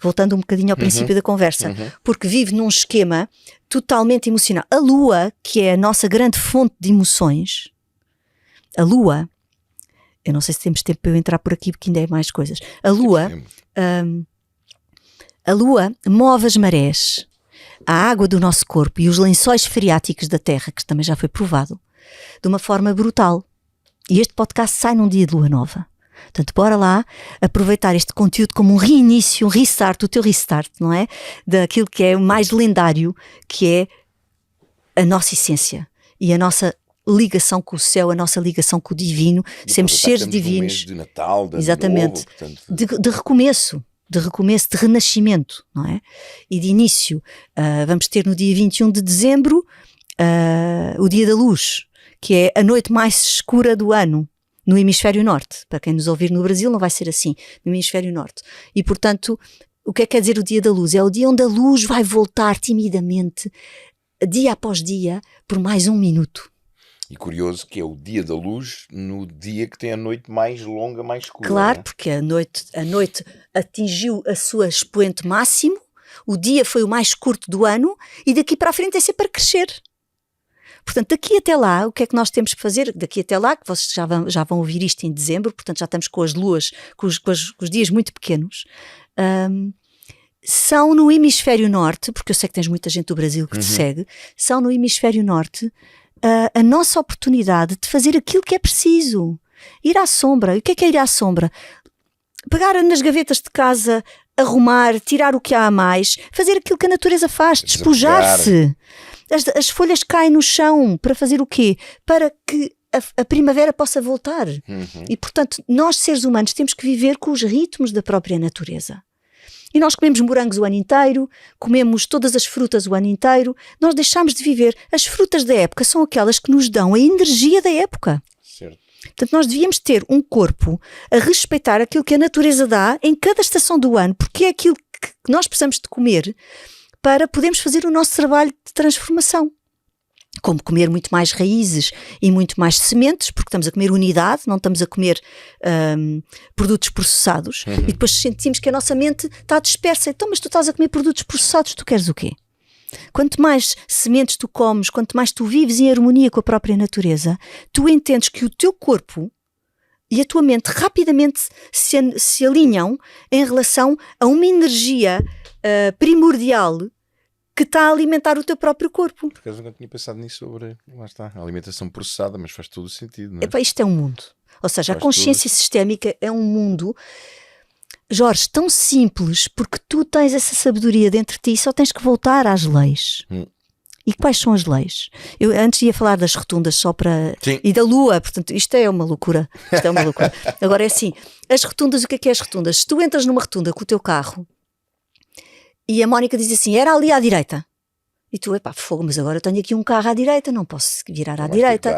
Voltando um bocadinho ao princípio da conversa, porque vive num esquema totalmente emocional. A Lua, que é a nossa grande fonte de emoções, a Lua, eu não sei se temos tempo para eu entrar por aqui porque ainda é mais coisas. A Lua move as marés, a água do nosso corpo e os lençóis freáticos da Terra, que também já foi provado, de uma forma brutal. E este podcast sai num dia de Lua Nova. Portanto, bora lá aproveitar este conteúdo como um reinício, um restart, o teu restart, não é? Daquilo que é mais lendário, que é a nossa essência e a nossa ligação com o céu, a nossa ligação com o divino, sermos seres divinos. Mês de Natal, de exatamente, Ano Novo, portanto... de recomeço, de renascimento, não é? E de início. Vamos ter no dia 21 de dezembro o Dia da Luz, que é a noite mais escura do ano. No hemisfério norte, para quem nos ouvir no Brasil não vai ser assim, no hemisfério norte. E portanto, o que é que quer dizer o dia da luz? É o dia onde a luz vai voltar timidamente, dia após dia, por mais um minuto. E curioso que é o dia da luz no dia que tem a noite mais longa, mais escura. Claro, porque a noite atingiu a sua expoente máximo, o dia foi o mais curto do ano e daqui para a frente é sempre a crescer. Portanto, daqui até lá, o que é que nós temos que fazer? Daqui até lá, que vocês já vão ouvir isto em dezembro, portanto já estamos com as luas, com os dias muito pequenos, são no hemisfério norte, porque eu sei que tens muita gente do Brasil que te segue, são no hemisfério norte a nossa oportunidade de fazer aquilo que é preciso. Ir à sombra. E o que é ir à sombra? Pegar nas gavetas de casa, arrumar, tirar o que há a mais, fazer aquilo que a natureza faz, despojar-se. As folhas caem no chão para fazer o quê? Para que a primavera possa voltar. E, portanto, nós, seres humanos, temos que viver com os ritmos da própria natureza. E nós comemos morangos o ano inteiro, comemos todas as frutas o ano inteiro, nós deixamos de viver. As frutas da época são aquelas que nos dão a energia da época. Certo. Portanto, nós devíamos ter um corpo a respeitar aquilo que a natureza dá em cada estação do ano, porque é aquilo que nós precisamos de comer para podermos fazer o nosso trabalho de transformação. Como comer muito mais raízes e muito mais sementes, porque estamos a comer unidade, não estamos a comer produtos processados, e depois sentimos que a nossa mente está dispersa. Então, mas tu estás a comer produtos processados, tu queres o quê? Quanto mais sementes tu comes, quanto mais tu vives em harmonia com a própria natureza, tu entendes que o teu corpo e a tua mente rapidamente se alinham em relação a uma energia primordial que está a alimentar o teu próprio corpo. Por acaso nunca tinha pensado nisso sobre, lá está, a alimentação processada, mas faz todo o sentido, não é? Epá, isto é um mundo. Ou seja, a consciência sistémica é um mundo, Jorge, tão simples, porque tu tens essa sabedoria dentro de ti e só tens que voltar às leis. E quais são as leis? Eu antes ia falar das rotundas só para... Sim. E da lua, portanto, isto é uma loucura. Agora é assim, as rotundas, o que é as rotundas? Se tu entras numa rotunda com o teu carro e a Mónica diz assim, era ali à direita. E tu, epá, fogo, mas agora eu tenho aqui um carro à direita, não posso virar à direita.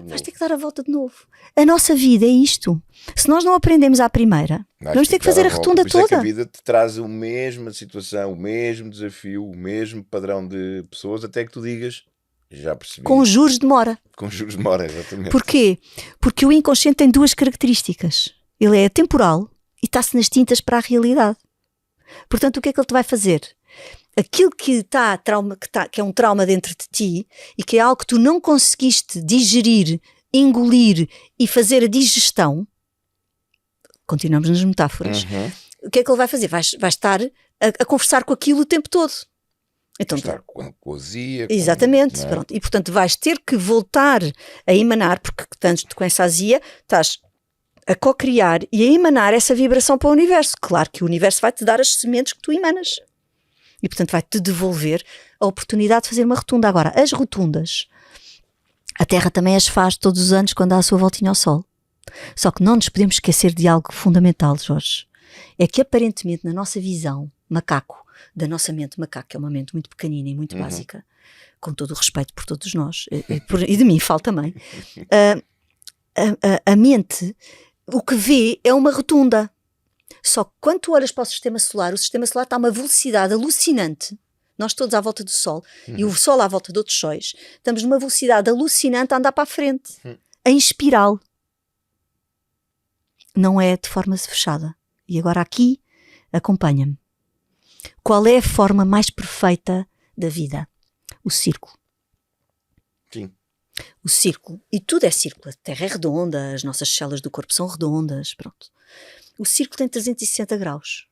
Vais ter que dar a volta de novo. A nossa vida é isto. Se nós não aprendemos à primeira, vamos ter que fazer a rotunda toda. É que a vida te traz a mesma situação, o mesmo desafio, o mesmo padrão de pessoas, até que tu digas, já percebi. Com juros de demora. Com juros de demora, exatamente. Porquê? Porque o inconsciente tem duas características. Ele é atemporal e está-se nas tintas para a realidade. Portanto, o que é que ele te vai fazer? Aquilo que é um trauma dentro de ti e que é algo que tu não conseguiste digerir, engolir e fazer a digestão, continuamos nas metáforas, o que é que ele vai fazer? Vai estar a conversar com aquilo o tempo todo. Então, estar com azia. Exatamente. Pronto. E portanto vais ter que voltar a emanar, porque tanto com essa azia estás a co-criar e a emanar essa vibração para o universo. Claro que o universo vai-te dar as sementes que tu emanas. E portanto vai-te devolver a oportunidade de fazer uma rotunda. Agora, as rotundas A Terra também as faz todos os anos quando dá a sua voltinha ao Sol. Só que não nos podemos esquecer de algo fundamental, Jorge. É que aparentemente na nossa visão, macaco, da nossa mente macaco, que é uma mente muito pequenina e muito básica, com todo o respeito por todos nós, e de mim falo também, a mente, o que vê é uma rotunda. Só que quando tu olhas para o sistema solar está a uma velocidade alucinante. Nós todos à volta do Sol, e o Sol à volta de outros sóis, estamos numa velocidade alucinante a andar para a frente, em espiral. Não é de forma fechada. E agora aqui, acompanha-me. Qual é a forma mais perfeita da vida? O círculo. Sim. O círculo. E tudo é círculo. A Terra é redonda, as nossas células do corpo são redondas, pronto. O círculo tem 360 graus.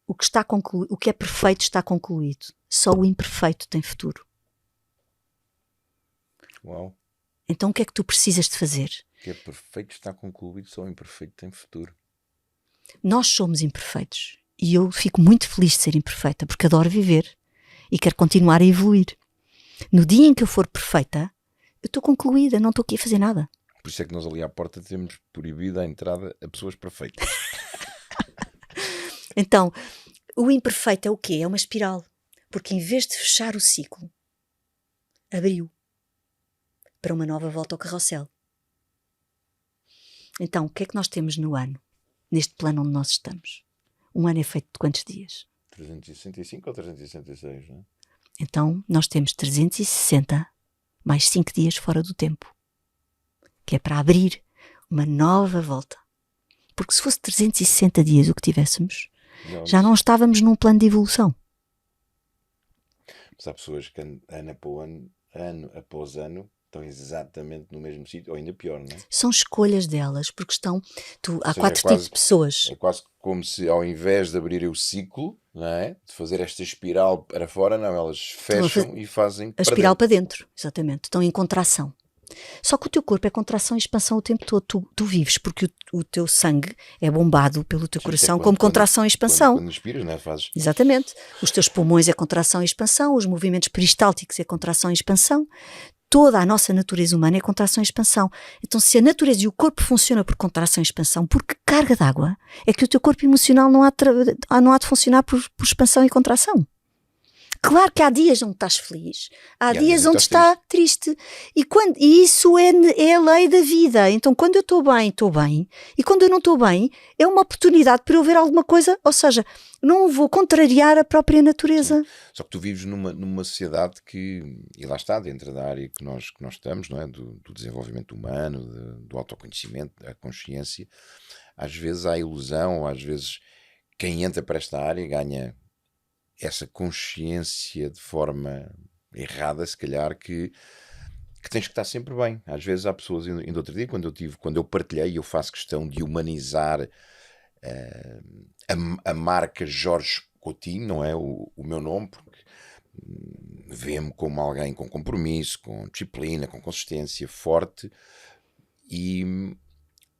O que está concluído, o que é perfeito está concluído. Só o imperfeito tem futuro. Uau. Então o que é que tu precisas de fazer? O que é perfeito está concluído, só o imperfeito tem futuro. Nós somos imperfeitos. E eu fico muito feliz de ser imperfeita, porque adoro viver e quero continuar a evoluir. No dia em que eu for perfeita, eu estou concluída, não estou aqui a fazer nada. Por isso é que nós ali à porta temos proibida a entrada a pessoas perfeitas. Então, o imperfeito é o quê? É uma espiral. Porque em vez de fechar o ciclo, abriu para uma nova volta ao carrossel. Então, o que é que nós temos no ano? Neste plano onde nós estamos? Um ano é feito de quantos dias? 365 ou 366, não é? Então, nós temos 360 mais 5 dias fora do tempo. Que é para abrir uma nova volta. Porque se fosse 360 dias o que tivéssemos, já não estávamos num plano de evolução. Mas há pessoas que ano após ano, estão exatamente no mesmo sítio, ou ainda pior, não é? São escolhas delas, porque estão... Há seja, 4 tipos de pessoas. É quase como se, ao invés de abrirem o ciclo, não é? De fazer esta espiral para fora, não, elas fecham e fazem a espiral para dentro, exatamente. Estão em contração. Só que o teu corpo é contração e expansão o tempo todo. Tu vives porque o teu sangue é bombado pelo teu coração como contração e expansão. Quando inspiras, não é? Fazes... Exatamente. Os teus pulmões é contração e expansão, os movimentos peristálticos é contração e expansão. Toda a nossa natureza humana é contração e expansão. Então, se a natureza e o corpo funcionam por contração e expansão, por que carga d'água é que o teu corpo emocional não há de funcionar por expansão e contração? Claro que há dias onde estás feliz, há dias onde está triste. E isso é a lei da vida. Então, quando eu estou bem, e quando eu não estou bem, é uma oportunidade para eu ver alguma coisa, ou seja, não vou contrariar a própria natureza. Sim. Só que tu vives numa sociedade que, e lá está, dentro da área que nós estamos, não é? Do desenvolvimento humano, do autoconhecimento, da consciência, às vezes há ilusão, às vezes quem entra para esta área ganha essa consciência de forma errada, se calhar, que tens que estar sempre bem. Às vezes há pessoas, ainda outro dia, quando eu partilhei, eu faço questão de humanizar a marca Jorge Coutinho, não é o meu nome, porque vê-me como alguém com compromisso, com disciplina, com consistência, forte,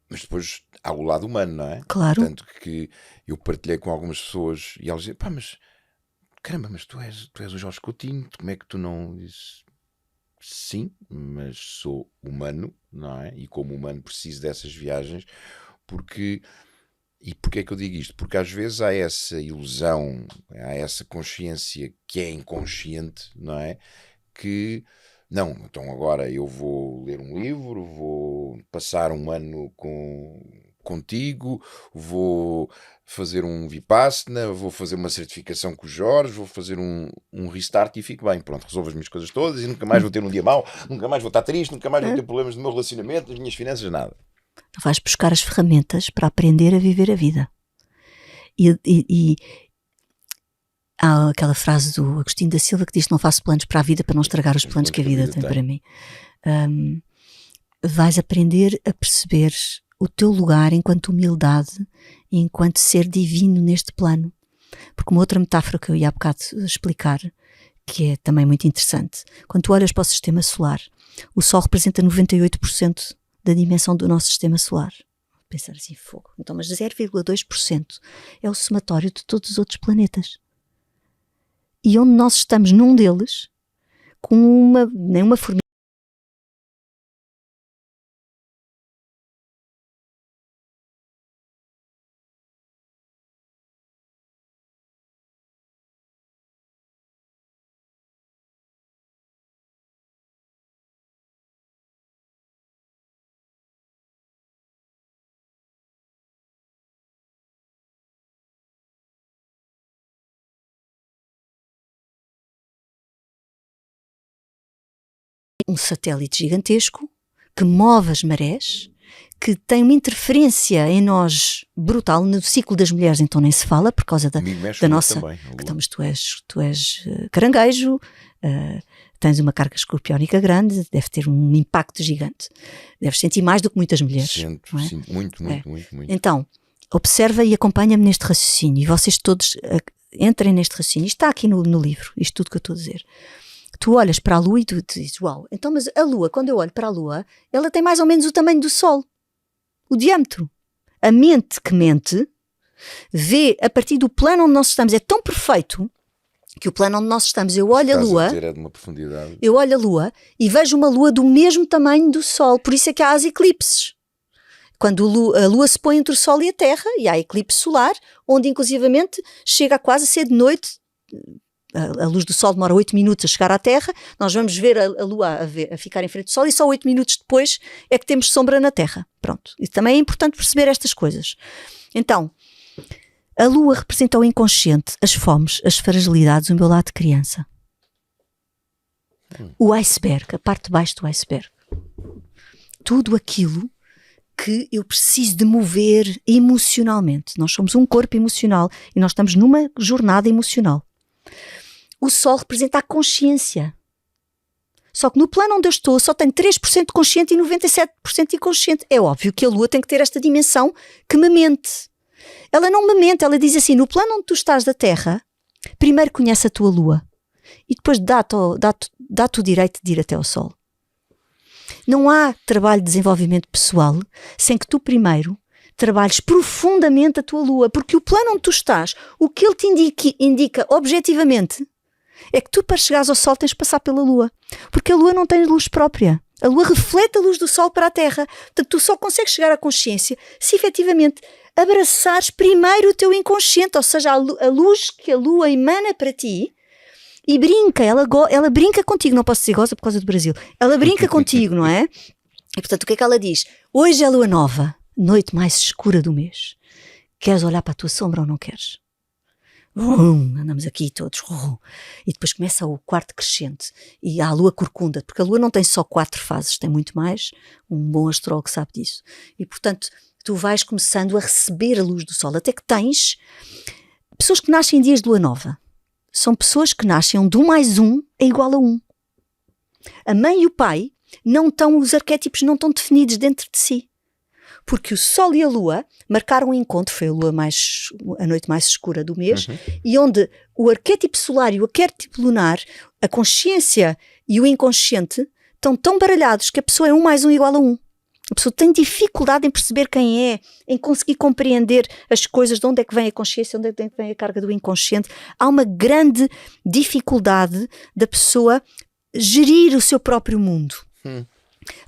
mas depois há o lado humano, não é? Claro. Tanto que eu partilhei com algumas pessoas e elas diziam, pá, mas caramba, mas tu és o Jorge Coutinho, como é que tu não dizes? Sim, mas sou humano, não é? E como humano preciso dessas viagens, e porquê é que eu digo isto? Porque às vezes há essa ilusão, há essa consciência que é inconsciente, não é? Que, não, então agora eu vou ler um livro, vou passar um ano contigo, vou fazer um Vipassana, vou fazer uma certificação com o Jorge, vou fazer um restart e fico bem. Pronto, resolvo as minhas coisas todas e nunca mais vou ter um dia mau, nunca mais vou estar triste, nunca mais vou ter problemas no meu relacionamento, nas minhas finanças, nada. Vais buscar as ferramentas para aprender a viver a vida. E há aquela frase do Agostinho da Silva que diz que não faço planos para a vida para não estragar os planos que a vida tem para mim. Vais aprender a perceber o teu lugar enquanto humildade e enquanto ser divino neste plano. Porque uma outra metáfora que eu ia há bocado explicar, que é também muito interessante, quando tu olhas para o sistema solar, o Sol representa 98% da dimensão do nosso sistema solar. Pensar assim, fogo. Então, mas 0,2% é o somatório de todos os outros planetas. E onde nós estamos num deles, com nem uma formiga um satélite gigantesco que move as marés, que tem uma interferência em nós brutal. No ciclo das mulheres então nem se fala, por causa da nossa... Também, então, mas tu és caranguejo, tens uma carga escorpiónica grande, deve ter um impacto gigante. Deves sentir mais do que muitas mulheres. Sinto, não é? muito. Então, observa e acompanha-me neste raciocínio, e vocês todos entrem neste raciocínio. Isto está aqui no livro, isto tudo que eu estou a dizer. Tu olhas para a Lua e tu dizes, uau, então mas a Lua, quando eu olho para a Lua, ela tem mais ou menos o tamanho do Sol. O diâmetro. A mente que mente vê a partir do plano onde nós estamos. É tão perfeito que o plano onde nós estamos, eu olho a Lua, é de uma profundidade. eu olho a Lua e vejo uma Lua do mesmo tamanho do Sol. Por isso é que há as eclipses. Quando a Lua se põe entre o Sol e a Terra, e há eclipse solar, onde inclusivamente chega a quase a ser de noite. A luz do Sol demora 8 minutos a chegar à Terra, nós vamos ver a Lua a ficar em frente do Sol e só 8 minutos depois é que temos sombra na Terra. Pronto. E também é importante perceber estas coisas. Então, a Lua representa o inconsciente, as fomes, as fragilidades, o meu lado de criança. O iceberg, a parte de baixo do iceberg. Tudo aquilo que eu preciso de mover emocionalmente. Nós somos um corpo emocional e nós estamos numa jornada emocional. O Sol representa a consciência. Só que no plano onde eu estou só tenho 3% consciente e 97% inconsciente. É óbvio que a Lua tem que ter esta dimensão que me mente. Ela não me mente, ela diz assim, no plano onde tu estás da Terra, primeiro conhece a tua Lua e depois dá-te o direito de ir até ao Sol. Não há trabalho de desenvolvimento pessoal sem que tu primeiro trabalhes profundamente a tua Lua, porque o plano onde tu estás, o que ele te indica objetivamente, é que tu para chegares ao Sol tens de passar pela Lua, porque a Lua não tem luz própria. A Lua reflete a luz do Sol para a Terra. Portanto, tu só consegues chegar à consciência se efetivamente abraçares primeiro o teu inconsciente, ou seja, a luz que a Lua emana para ti e brinca, ela brinca contigo, não posso dizer goza por causa do Brasil, ela brinca contigo, não é? E portanto, o que é que ela diz? Hoje é a Lua nova, noite mais escura do mês. Queres olhar para a tua sombra ou não queres? Andamos aqui todos. E depois começa o quarto crescente e há a Lua corcunda, porque a Lua não tem só 4 fases, tem muito mais. Um bom astrólogo sabe disso. E portanto, tu vais começando a receber a luz do Sol, até que tens pessoas que nascem em dias de Lua nova. São pessoas que nascem onde 1 mais 1 é igual a 1. A mãe e o pai os arquétipos não estão definidos dentro de si. Porque o Sol e a Lua marcaram um encontro, foi a noite mais escura do mês, e onde o arquétipo solar e o arquétipo lunar, a consciência e o inconsciente, estão tão baralhados que a pessoa é 1 mais 1 igual a 1. A pessoa tem dificuldade em perceber quem é, em conseguir compreender as coisas, de onde é que vem a consciência, de onde é que vem a carga do inconsciente. Há uma grande dificuldade da pessoa gerir o seu próprio mundo.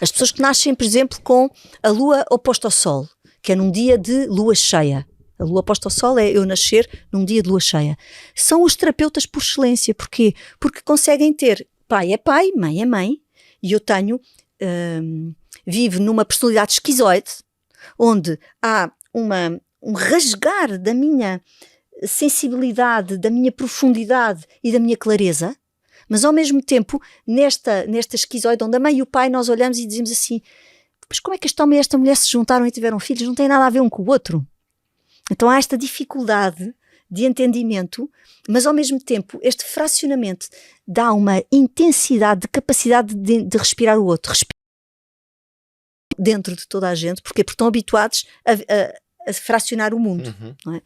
As pessoas que nascem, por exemplo, com a Lua oposta ao Sol, que é num dia de Lua cheia. A Lua oposta ao Sol é eu nascer num dia de Lua cheia. São os terapeutas por excelência. Porquê? Porque conseguem ter pai é pai, mãe é mãe, e eu vivo numa personalidade esquizoide, onde há um rasgar da minha sensibilidade, da minha profundidade e da minha clareza, mas ao mesmo tempo, nesta esquizoide, onde a mãe e o pai nós olhamos e dizemos assim, mas como é que este homem e esta mulher se juntaram e tiveram filhos? Não tem nada a ver um com o outro. Então há esta dificuldade de entendimento, mas ao mesmo tempo este fracionamento dá uma intensidade de capacidade de respirar o outro, dentro de toda a gente, porque estão habituados a fracionar o mundo, não é?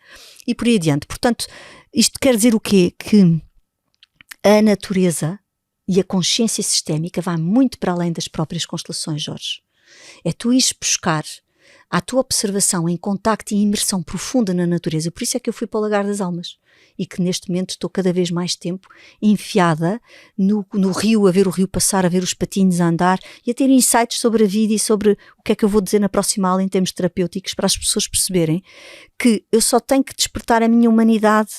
E por aí adiante. Portanto, isto quer dizer o quê? Que a natureza e a consciência sistémica vai muito para além das próprias constelações, Jorge. É tu ires buscar a tua observação em contacto e imersão profunda na natureza. Por isso é que eu fui para o Lagar das Almas e que neste momento estou cada vez mais tempo enfiada no rio, a ver o rio passar, a ver os patinhos a andar e a ter insights sobre a vida e sobre o que é que eu vou dizer na próxima aula em termos terapêuticos, para as pessoas perceberem que eu só tenho que despertar a minha humanidade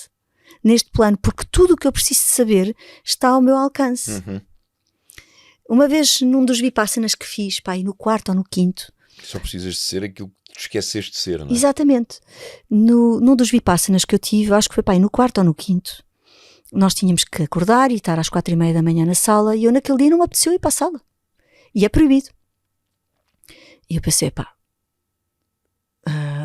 neste plano, porque tudo o que eu preciso de saber está ao meu alcance. Uma vez num dos vipassanas que fiz, no 4º ou no 5º, só precisas de ser aquilo que te esqueceste de ser, não é? Exatamente. Num dos vipassanas que eu tive, acho que foi no 4º ou no 5º, nós tínhamos que acordar e estar às 4:30 da manhã na sala, e eu naquele dia não me apeteceu ir para a sala. E é proibido. E eu pensei,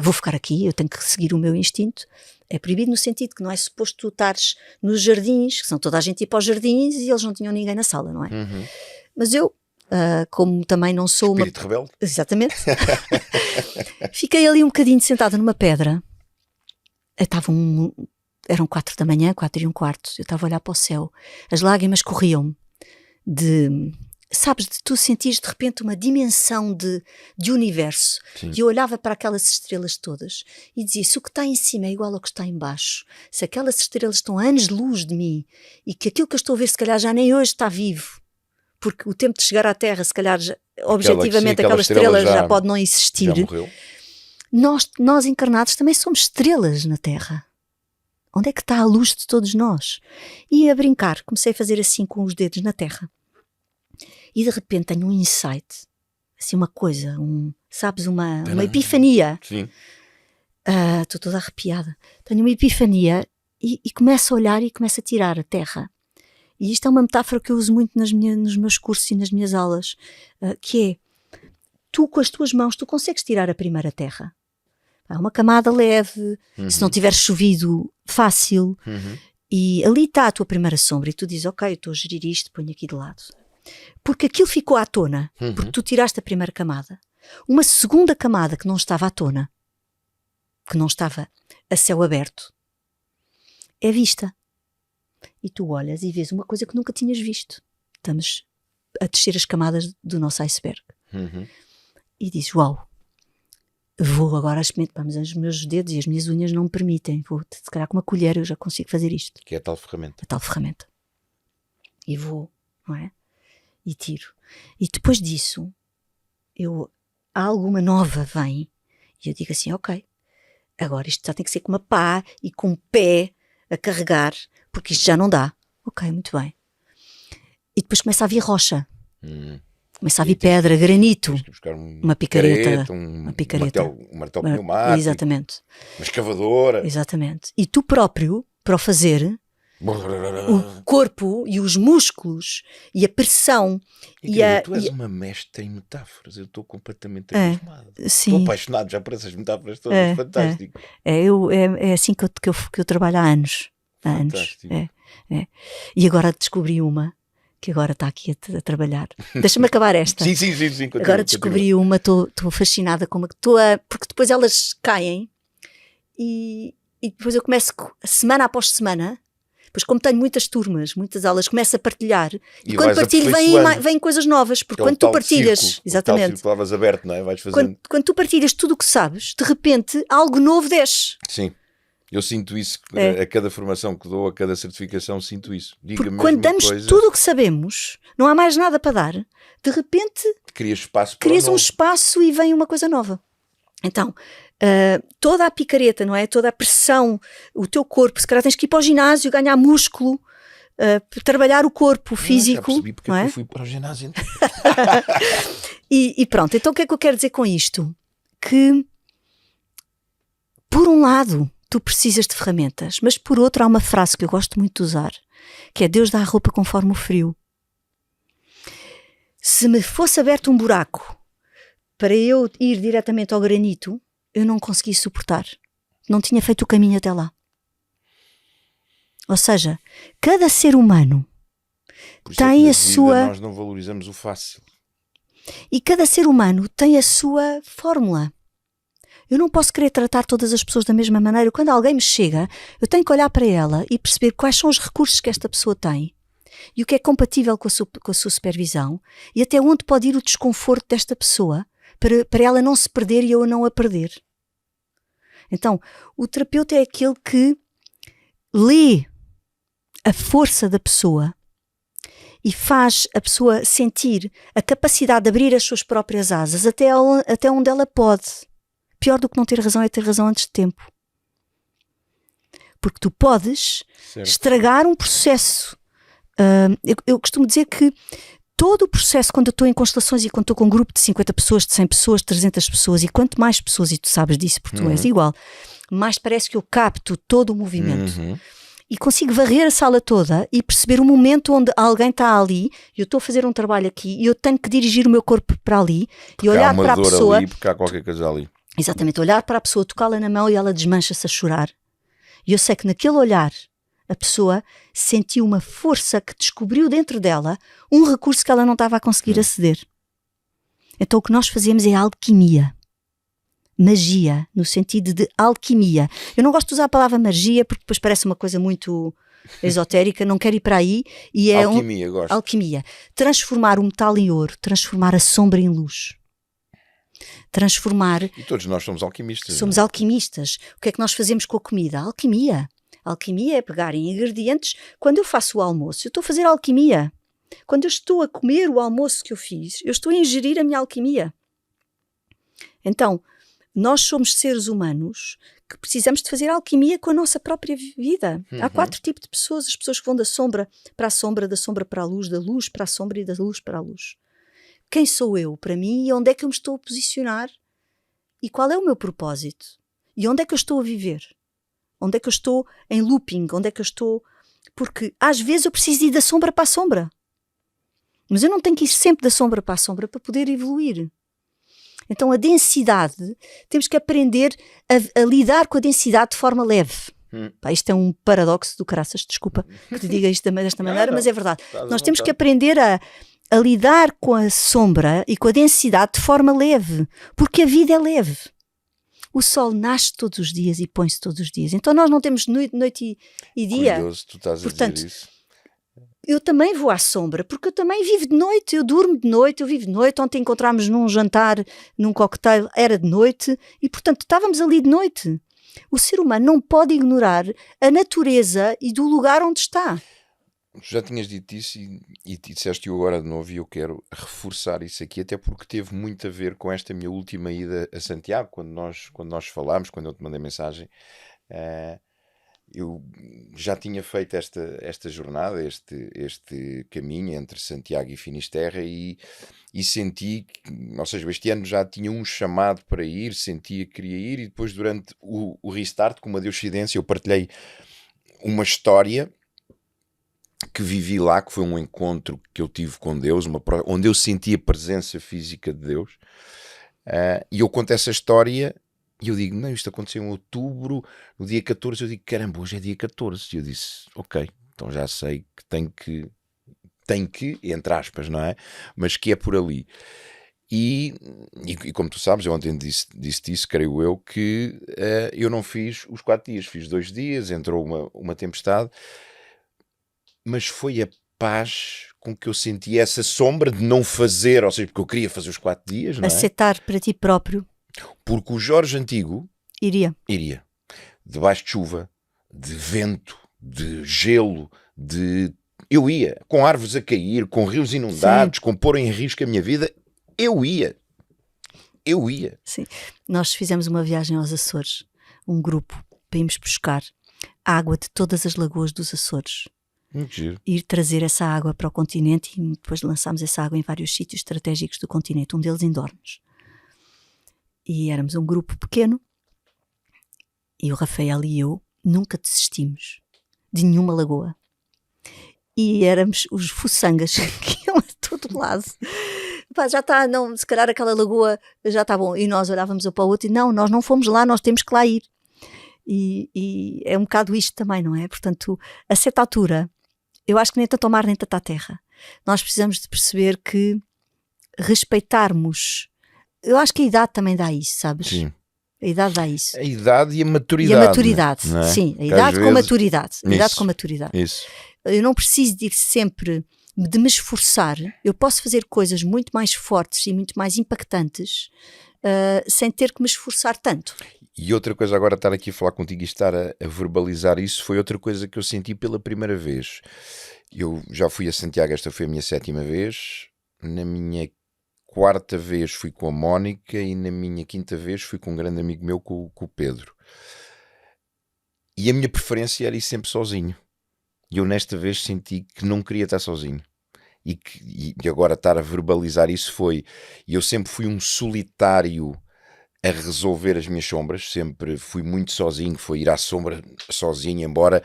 vou ficar aqui, eu tenho que seguir o meu instinto. É proibido no sentido que não é suposto tu estares nos jardins, que são toda a gente ir para os jardins e eles não tinham ninguém na sala, não é? Mas eu, como também não sou Espírito rebelde. Exatamente. Fiquei ali um bocadinho sentada numa pedra. Eram 4 da manhã, 4:15. Eu estava a olhar para o céu. As lágrimas corriam-me sabes, de tu sentires de repente uma dimensão de universo. Sim. E eu olhava para aquelas estrelas todas e dizia, se o que está em cima é igual ao que está em baixo, se aquelas estrelas estão a anos de luz de mim e que aquilo que eu estou a ver se calhar já nem hoje está vivo, porque o tempo de chegar à Terra, se calhar objetivamente aquela estrela já pode não existir. Já morreu. Nós encarnados também somos estrelas na Terra. Onde é que está a luz de todos nós? E a brincar, comecei a fazer assim com os dedos na Terra. E de repente tenho um insight, assim uma coisa, uma epifania. Sim. Estou toda arrepiada. Tenho uma epifania e começo a olhar e começo a tirar a terra. E isto é uma metáfora que eu uso muito nos meus cursos e nas minhas aulas, que é, tu com as tuas mãos, tu consegues tirar a primeira terra. Há uma camada leve, se não tiver chovido, fácil, e ali está a tua primeira sombra e tu dizes, ok, eu estou a gerir isto, ponho aqui de lado. Porque aquilo ficou à tona, porque tu tiraste a primeira camada. Uma segunda camada que não estava à tona, que não estava a céu aberto, é vista. E tu olhas e vês uma coisa que nunca tinhas visto. Estamos a descer as camadas do nosso iceberg. E dizes, uau, vou agora experimentar, mas os meus dedos e as minhas unhas não me permitem. Vou, se calhar com uma colher eu já consigo fazer isto. Que é a tal ferramenta. A tal ferramenta. E vou, não é? E tiro. E depois disso, alguma nova vem e eu digo assim, ok, agora isto já tem que ser com uma pá e com um pé a carregar, porque isto já não dá. Ok, muito bem. E depois começa a vir rocha. Começa a vir pedra, granito. Buscar uma picareta. Uma picareta. Um martelo pneumático. Exatamente. Uma escavadora. Exatamente. E tu próprio, para o fazer, o corpo e os músculos e a pressão tu és uma mestra em metáforas. Eu estou completamente abismado. Estou apaixonado já por essas metáforas todas. Fantástico. É assim que eu trabalho há anos. Fantástico. E agora descobri uma que agora está aqui a trabalhar. Deixa-me acabar esta. Sim. Continua, agora descobri uma, estou fascinada com uma que porque depois elas caem e depois eu começo semana após semana. Pois como tenho muitas turmas, muitas aulas, começo a partilhar e quando partilho vêm coisas novas, porque quando tu partilhas, círculo, exatamente, o palavras aberto, não é? Vais fazendo. Quando tu partilhas tudo o que sabes, de repente algo novo desce. Sim, eu sinto isso a cada formação que dou, a cada certificação, sinto isso. Porque quando damos tudo o que sabemos, não há mais nada para dar, de repente crias um espaço e vem uma coisa nova. Então, toda a picareta, não é? Toda a pressão, o teu corpo, se calhar tens que ir para o ginásio, ganhar músculo, trabalhar o corpo físico. Já percebi porque não é? Eu fui para o ginásio. Então. e pronto, então o que é que eu quero dizer com isto? Que, por um lado, tu precisas de ferramentas, mas por outro há uma frase que eu gosto muito de usar, que é Deus dá a roupa conforme o frio. Se me fosse aberto um buraco para eu ir diretamente ao granito, eu não consegui suportar. Não tinha feito o caminho até lá. Ou seja, cada ser humano tem a sua... Nós não valorizamos o fácil. E cada ser humano tem a sua fórmula. Eu não posso querer tratar todas as pessoas da mesma maneira. Quando alguém me chega, eu tenho que olhar para ela e perceber quais são os recursos que esta pessoa tem e o que é compatível com a sua supervisão e até onde pode ir o desconforto desta pessoa para ela não se perder e eu não a perder. Então, o terapeuta é aquele que lê a força da pessoa e faz a pessoa sentir a capacidade de abrir as suas próprias asas até onde ela pode. Pior do que não ter razão é ter razão antes de tempo. Porque tu podes estragar um processo. Eu costumo dizer que todo o processo, quando eu estou em constelações e quando estou com um grupo de 50 pessoas, de 100 pessoas, de 300 pessoas, e quanto mais pessoas, e tu sabes disso porque tu és igual, mais parece que eu capto todo o movimento. e consigo varrer a sala toda e perceber o momento onde alguém está ali, eu estou a fazer um trabalho aqui e eu tenho que dirigir o meu corpo para ali porque e olhar para a pessoa. Ali, porque há qualquer coisa ali. Exatamente, olhar para a pessoa, tocá-la na mão e ela desmancha-se a chorar. E eu sei que naquele olhar a pessoa sentiu uma força que descobriu dentro dela um recurso que ela não estava a conseguir aceder. Então o que nós fazemos é alquimia. Magia, no sentido de alquimia. Eu não gosto de usar a palavra magia porque depois parece uma coisa muito esotérica, não quero ir para aí. E é alquimia, gosto. Alquimia. Transformar o metal em ouro, transformar a sombra em luz. Transformar... E todos nós somos alquimistas. Somos alquimistas. O que é que nós fazemos com a comida? Alquimia. Alquimia é pegar em ingredientes. Quando eu faço o almoço, eu estou a fazer alquimia. Quando eu estou a comer o almoço que eu fiz, eu estou a ingerir a minha alquimia. Então, nós somos seres humanos que precisamos de fazer alquimia com a nossa própria vida. Há 4 tipos de pessoas. As pessoas que vão da sombra para a sombra, da sombra para a luz, da luz para a sombra e da luz para a luz. Quem sou eu para mim e onde é que eu me estou a posicionar? E qual é o meu propósito? E onde é que eu estou a viver? Onde é que eu estou em looping? Onde é que eu estou... Porque às vezes eu preciso ir da sombra para a sombra. Mas eu não tenho que ir sempre da sombra para a sombra para poder evoluir. Então a densidade, temos que aprender a lidar com a densidade de forma leve. Pá, isto é um paradoxo do caraças, desculpa que te diga isto desta maneira, mas é verdade. Nós temos que aprender a lidar com a sombra e com a densidade de forma leve, porque a vida é leve. O sol nasce todos os dias e põe-se todos os dias. Então nós não temos noite e dia. Curioso, tu estás portanto, a dizer isso. Eu também vou à sombra, porque eu também vivo de noite, eu durmo de noite, eu vivo de noite. Ontem encontramos num jantar, num cocktail, era de noite, e portanto estávamos ali de noite. O ser humano não pode ignorar a natureza e do lugar onde está. Já tinhas dito isso e disseste-o agora de novo e eu quero reforçar isso aqui, até porque teve muito a ver com esta minha última ida a Santiago, quando nós falámos, quando eu te mandei mensagem. Eu já tinha feito esta jornada, este caminho entre Santiago e Finisterra e senti, ou seja, este ano já tinha um chamado para ir, sentia que queria ir e depois durante o restart, com uma Deuscidência, eu partilhei uma história que vivi lá, que foi um encontro que eu tive com Deus, onde eu senti a presença física de Deus, e eu conto essa história e eu digo, não, isto aconteceu em outubro, no dia 14, eu digo, caramba, hoje é dia 14, e eu disse, ok, então já sei que tem que, entre aspas, não é? Mas que é por ali. E como tu sabes, eu ontem disse isso, creio eu, que eu não fiz os 4 dias, fiz 2 dias, entrou uma tempestade, mas foi a paz com que eu senti essa sombra de não fazer, ou seja, porque eu queria fazer os 4 dias, não é? Aceitar para ti próprio. Porque o Jorge antigo iria, debaixo de chuva, de vento, de gelo, eu ia, com árvores a cair, com rios inundados, com pôr em risco a minha vida, eu ia. Sim, nós fizemos uma viagem aos Açores, um grupo, para irmos buscar água de todas as lagoas dos Açores. Muito giro. Ir trazer essa água para o continente e depois lançámos essa água em vários sítios estratégicos do continente, um deles em Dornos. E éramos um grupo pequeno e o Rafael e eu nunca desistimos de nenhuma lagoa. E éramos os fuçangas que iam a todo lado. Pá, já está, não, se calhar aquela lagoa já está bom. E nós olhávamos um para o outro e não, nós não fomos lá, nós temos que lá ir. E é um bocado isto também, não é? Portanto, a certa altura, eu acho que nem tanto ao mar nem tanto à terra. Nós precisamos de perceber que respeitarmos. Eu acho que a idade também dá isso, sabes? Sim. A idade dá isso. A idade e a maturidade. E a maturidade, não é? sim. A Que idade às com vezes... maturidade. A idade Isso. com maturidade. Isso. Eu não preciso de ir sempre, de me esforçar. Eu posso fazer coisas muito mais fortes e muito mais impactantes sem ter que me esforçar tanto. E outra coisa, agora estar aqui a falar contigo e estar a verbalizar isso, foi outra coisa que eu senti pela primeira vez. Eu já fui a Santiago, esta foi a minha 7ª vez. Na minha 4ª vez fui com a Mónica e na minha 5ª vez fui com um grande amigo meu, com o Pedro. E a minha preferência era ir sempre sozinho. E eu nesta vez senti que não queria estar sozinho. E agora estar a verbalizar isso foi... Eu sempre fui um solitário a resolver as minhas sombras. Sempre fui muito sozinho. Foi ir à sombra sozinho, embora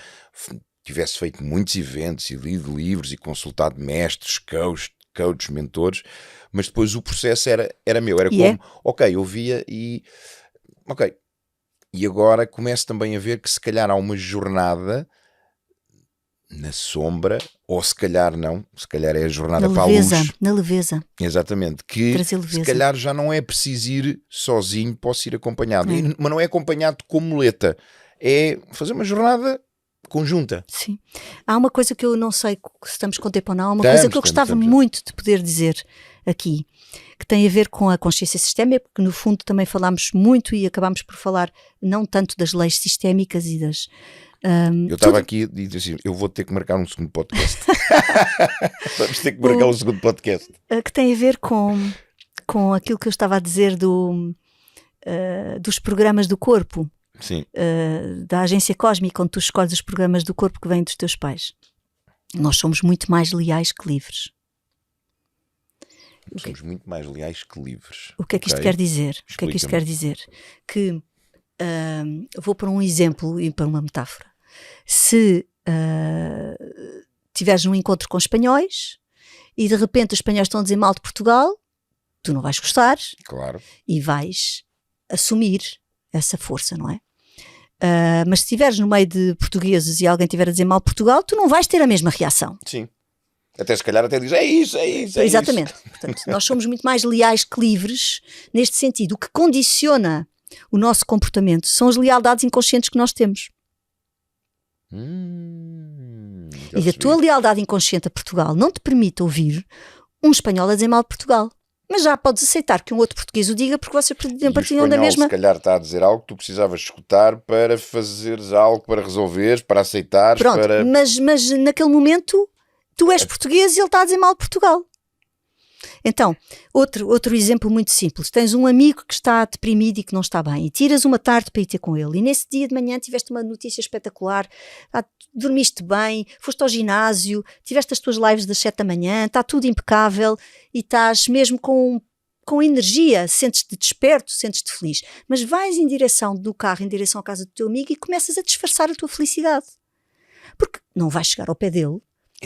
tivesse feito muitos eventos e lido livros e consultado mestres, coaches, mentores, mas depois o processo era meu, era como, ok, eu via e ok, e agora começo também a ver que se calhar há uma jornada na sombra, ou se calhar não, se calhar é a jornada para a luz. Na leveza. Exatamente, que se calhar já não é preciso ir sozinho, posso ir acompanhado. Mas não é acompanhado como muleta, é fazer uma jornada conjunta. Sim. Há uma coisa que eu não sei se estamos com tempo ou não, há uma coisa que eu gostava muito de poder dizer aqui, que tem a ver com a consciência sistémica, porque no fundo também falámos muito e acabámos por falar não tanto das leis sistémicas e das... eu estava aqui e disse assim, eu vou ter que marcar um segundo podcast. Vamos ter que marcar um segundo podcast. Que tem a ver com aquilo que eu estava a dizer dos programas do corpo. Sim. Da agência cósmica, onde tu escolhes os programas do corpo que vêm dos teus pais. Nós somos muito mais leais que livres. Somos muito mais leais que livres. O que é que isto quer dizer? O que é que isto quer dizer? Que vou para um exemplo e para uma metáfora. Se tiveres um encontro com espanhóis e de repente os espanhóis estão a dizer mal de Portugal, tu não vais gostar. Claro. E vais assumir essa força, não é? Mas se estiveres no meio de portugueses e alguém estiver a dizer mal de Portugal, tu não vais ter a mesma reação. Sim. Até se calhar até diz, é isso. Exatamente. Portanto, nós somos muito mais leais que livres neste sentido. O que condiciona o nosso comportamento são as lealdades inconscientes que nós temos. E a tua lealdade inconsciente a Portugal não te permite ouvir um espanhol a dizer mal de Portugal. Mas já podes aceitar que um outro português o diga porque vocês partilham da mesma... se calhar está a dizer algo que tu precisavas escutar para fazeres algo, para resolveres, para aceitares. Pronto, para... mas naquele momento tu és português e ele está a dizer mal de Portugal. Então, outro exemplo muito simples. Tens um amigo que está deprimido e que não está bem e tiras uma tarde para ir ter com ele e nesse dia de manhã tiveste uma notícia espetacular, dormiste bem, foste ao ginásio, tiveste as tuas lives das 7 da manhã, está tudo impecável e estás mesmo com energia, sentes-te desperto, sentes-te feliz, mas vais em direção do carro, em direção à casa do teu amigo e começas a disfarçar a tua felicidade, porque não vais chegar ao pé dele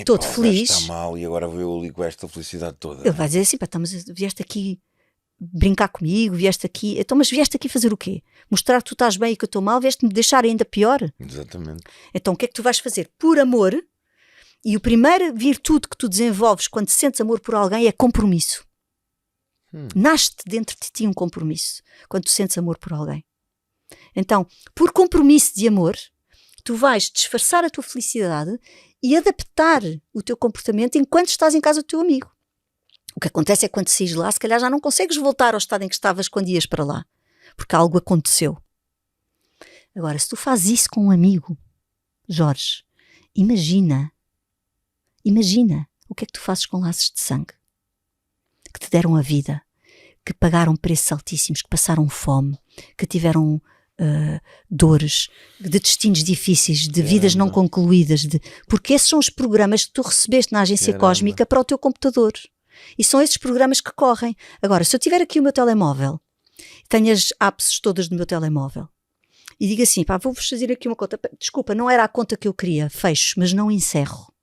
todo feliz. Está mal e agora vou eu ali com esta felicidade toda. Ele vai dizer assim, mas vieste aqui brincar comigo, vieste aqui, então mas vieste aqui fazer o quê? Mostrar que tu estás bem e que eu estou mal, vieste-me deixar ainda pior? Exatamente. Então o que é que tu vais fazer? Por amor, e a primeira virtude que tu desenvolves quando sentes amor por alguém é compromisso. Nasce-te dentro de ti um compromisso quando tu sentes amor por alguém. Então, por compromisso de amor, tu vais disfarçar a tua felicidade e adaptar o teu comportamento enquanto estás em casa do teu amigo. O que acontece é que quando saís lá, se calhar já não consegues voltar ao estado em que estavas quando ias para lá, porque algo aconteceu. Agora, se tu fazes isso com um amigo, Jorge, imagina o que é que tu fazes com laços de sangue que te deram a vida, que pagaram preços altíssimos, que passaram fome, que tiveram dores, de destinos difíceis, de vidas não concluídas, porque esses são os programas que tu recebeste na agência cósmica para o teu computador. E são esses programas que correm. Agora, se eu tiver aqui o meu telemóvel, tenho as apps todas do meu telemóvel, e digo assim, vou-vos fazer aqui uma conta, desculpa, não era a conta que eu queria, fecho, mas não encerro.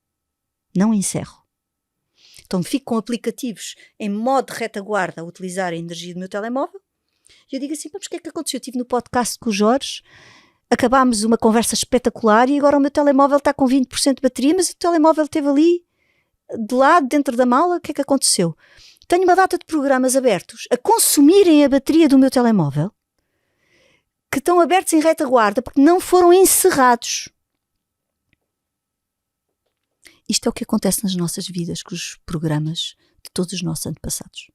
Então fico com aplicativos em modo retaguarda a utilizar a energia do meu telemóvel. E eu digo assim, mas o que é que aconteceu? Eu estive no podcast com o Jorge, acabámos uma conversa espetacular e agora o meu telemóvel está com 20% de bateria, mas o telemóvel esteve ali, de lado, dentro da mala, o que é que aconteceu? Tenho uma data de programas abertos a consumirem a bateria do meu telemóvel, que estão abertos em retaguarda porque não foram encerrados. Isto é o que acontece nas nossas vidas com os programas de todos os nossos antepassados.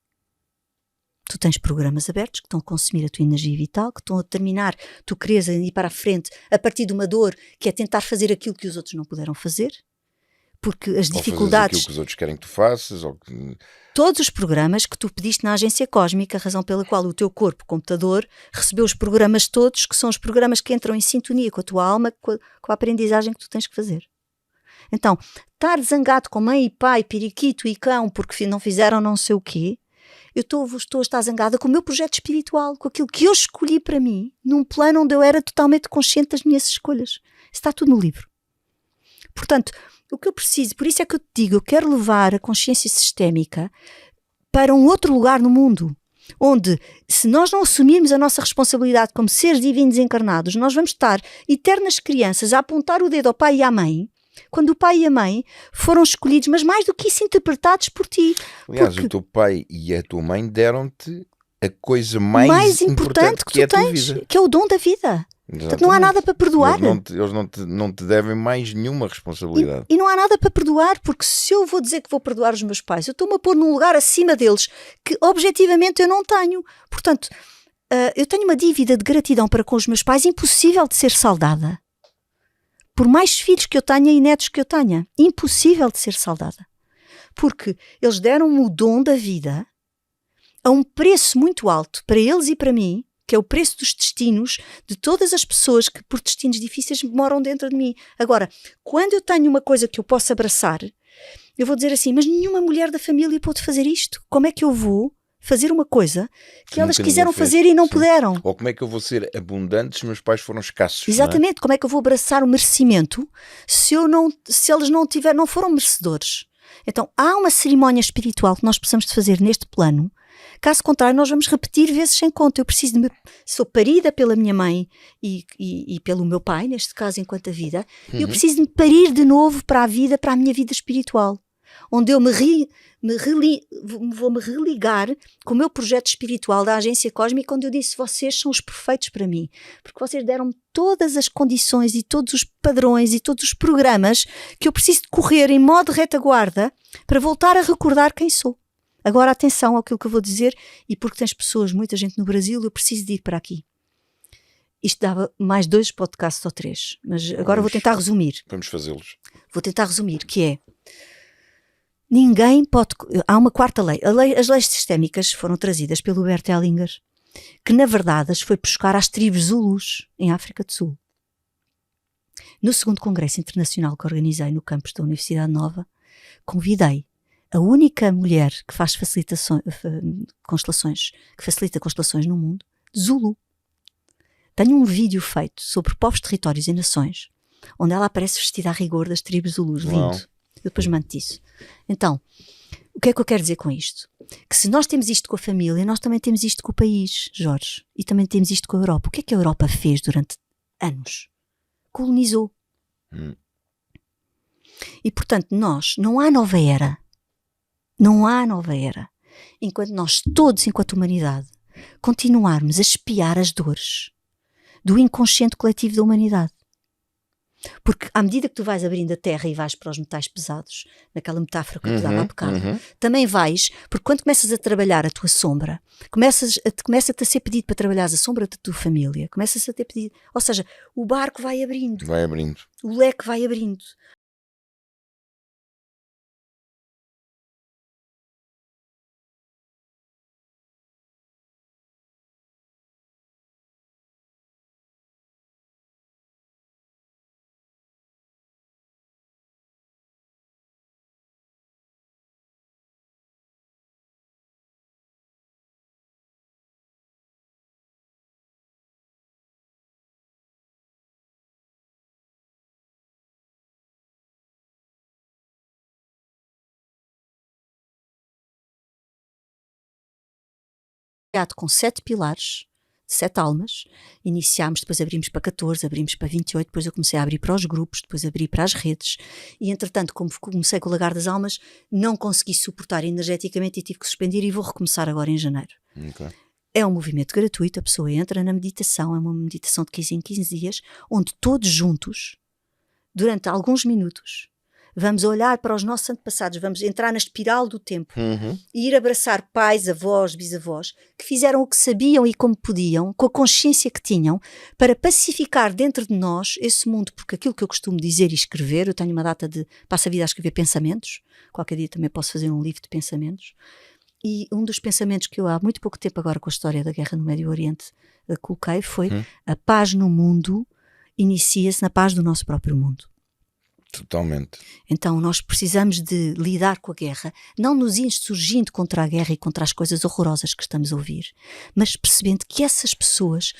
Tu tens programas abertos que estão a consumir a tua energia vital, que estão a determinar, tu queres ir para a frente a partir de uma dor que é tentar fazer aquilo que os outros não puderam fazer, porque as dificuldades... Ou aquilo que os outros querem que tu faças, ou que... Todos os programas que tu pediste na agência cósmica, a razão pela qual o teu corpo, computador, recebeu os programas todos, que são os programas que entram em sintonia com a tua alma, com a aprendizagem que tu tens que fazer. Então, estar zangado com mãe e pai, periquito e cão, porque não fizeram não sei o quê, eu estou a estar zangada com o meu projeto espiritual, com aquilo que eu escolhi para mim, num plano onde eu era totalmente consciente das minhas escolhas. Isso está tudo no livro. Portanto, o que eu preciso, por isso é que eu te digo, eu quero levar a consciência sistémica para um outro lugar no mundo, onde, se nós não assumirmos a nossa responsabilidade como seres divinos encarnados, nós vamos estar eternas crianças a apontar o dedo ao pai e à mãe, quando o pai e a mãe foram escolhidos, mas mais do que isso, interpretados por ti. Aliás, o teu pai e a tua mãe deram-te a coisa mais importante que é a tua vida, que é o dom da vida. Portanto, não há nada para perdoar. Eles não te devem mais nenhuma responsabilidade. E não há nada para perdoar, porque se eu vou dizer que vou perdoar os meus pais, eu estou-me a pôr num lugar acima deles que objetivamente eu não tenho. Portanto, eu tenho uma dívida de gratidão para com os meus pais impossível de ser saldada. Por mais filhos que eu tenha e netos que eu tenha, impossível de ser saldada. Porque eles deram-me o dom da vida a um preço muito alto para eles e para mim, que é o preço dos destinos de todas as pessoas que por destinos difíceis moram dentro de mim. Agora, quando eu tenho uma coisa que eu posso abraçar, eu vou dizer assim, mas nenhuma mulher da família pôde fazer isto. Como é que eu vou fazer uma coisa que elas quiseram fazer e não puderam? Ou como é que eu vou ser abundante se meus pais foram escassos? Exatamente, não é? Como é que eu vou abraçar o merecimento se eles não foram merecedores? Então, há uma cerimónia espiritual que nós precisamos de fazer neste plano. Caso contrário, nós vamos repetir vezes sem conta. Eu preciso sou parida pela minha mãe e pelo meu pai, neste caso, enquanto a vida, e eu preciso de me parir de novo para a vida, para a minha vida espiritual, onde eu vou me religar com o meu projeto espiritual da Agência Cósmica, onde eu disse, vocês são os perfeitos para mim, porque vocês deram-me todas as condições e todos os padrões e todos os programas que eu preciso de correr em modo retaguarda para voltar a recordar quem sou. Agora atenção àquilo que eu vou dizer, e porque tens pessoas, muita gente no Brasil, eu preciso de ir para aqui. Isto dava mais 2 podcasts ou 3, mas agora vou tentar resumir. Vamos fazê-los. Vou tentar resumir, que é, ninguém pode... Há uma quarta lei. As leis sistémicas foram trazidas pelo Bert Hellinger, que na verdade as foi buscar às tribos Zulus, em África do Sul. No segundo congresso internacional que organizei no campus da Universidade Nova, convidei a única mulher que faz constelações, que facilita constelações no mundo, Zulu. Tenho um vídeo feito sobre povos, territórios e nações, onde ela aparece vestida a rigor das tribos Zulus. Lindo. Eu depois mando isso. Então, o que é que eu quero dizer com isto? Que se nós temos isto com a família, nós também temos isto com o país, Jorge. E também temos isto com a Europa. O que é que a Europa fez durante anos? Colonizou. E, portanto, não há nova era. Não há nova era. Enquanto nós todos, enquanto humanidade, continuarmos a espiar as dores do inconsciente coletivo da humanidade. Porque à medida que tu vais abrindo a terra e vais para os metais pesados, naquela metáfora que eu te dava há bocado, também vais, porque quando começas a trabalhar a tua sombra, começa-te a ser pedido para trabalhares a sombra da tua família, começa-se a ter pedido, ou seja, o barco vai abrindo. Vai abrindo. O leque vai abrindo. Com 7 pilares, 7 almas, iniciámos, depois abrimos para 14, abrimos para 28, depois eu comecei a abrir para os grupos, depois abri para as redes, e entretanto, como comecei com o Lagar das Almas, não consegui suportar energeticamente e tive que suspender, e vou recomeçar agora em janeiro. Okay. É um movimento gratuito, a pessoa entra na meditação, é uma meditação de 15 em 15 dias, onde todos juntos, durante alguns minutos, vamos olhar para os nossos antepassados, vamos entrar na espiral do tempo e ir abraçar pais, avós, bisavós, que fizeram o que sabiam e como podiam, com a consciência que tinham, para pacificar dentro de nós esse mundo, porque aquilo que eu costumo dizer e escrever, eu tenho uma data de, passo a vida a escrever pensamentos, qualquer dia também posso fazer um livro de pensamentos, e um dos pensamentos que eu há muito pouco tempo agora com a história da guerra no Médio Oriente coloquei foi a paz no mundo inicia-se na paz do nosso próprio mundo. Totalmente. Então nós precisamos de lidar com a guerra, não nos insurgindo contra a guerra e contra as coisas horrorosas que estamos a ouvir, mas percebendo que essas pessoas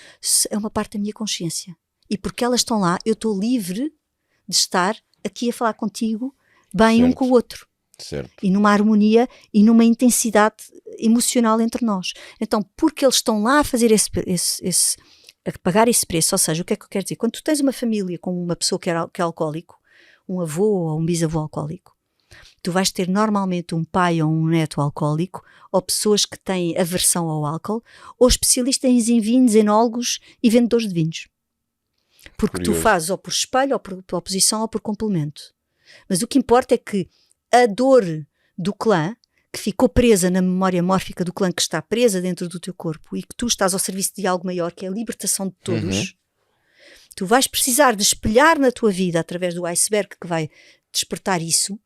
é uma parte da minha consciência. E porque elas estão lá, eu estou livre de estar aqui a falar contigo bem Certo. um com o outro. Certo. E numa harmonia e numa intensidade emocional entre nós. Então, porque eles estão lá a fazer a pagar esse preço, ou seja, o que é que eu quero dizer? Quando tu tens uma família com uma pessoa que é alcoólico, um avô ou um bisavô alcoólico, tu vais ter normalmente um pai ou um neto alcoólico, ou pessoas que têm aversão ao álcool, ou especialistas em vinhos, enólogos e vendedores de vinhos. Porque Curioso. tu fazes ou por espelho, ou por oposição, ou por complemento. Mas o que importa é que a dor do clã, que ficou presa na memória mórfica do clã, que está presa dentro do teu corpo, e que tu estás ao serviço de algo maior, que é a libertação de todos, tu vais precisar de espelhar na tua vida, através do iceberg que vai despertar isso,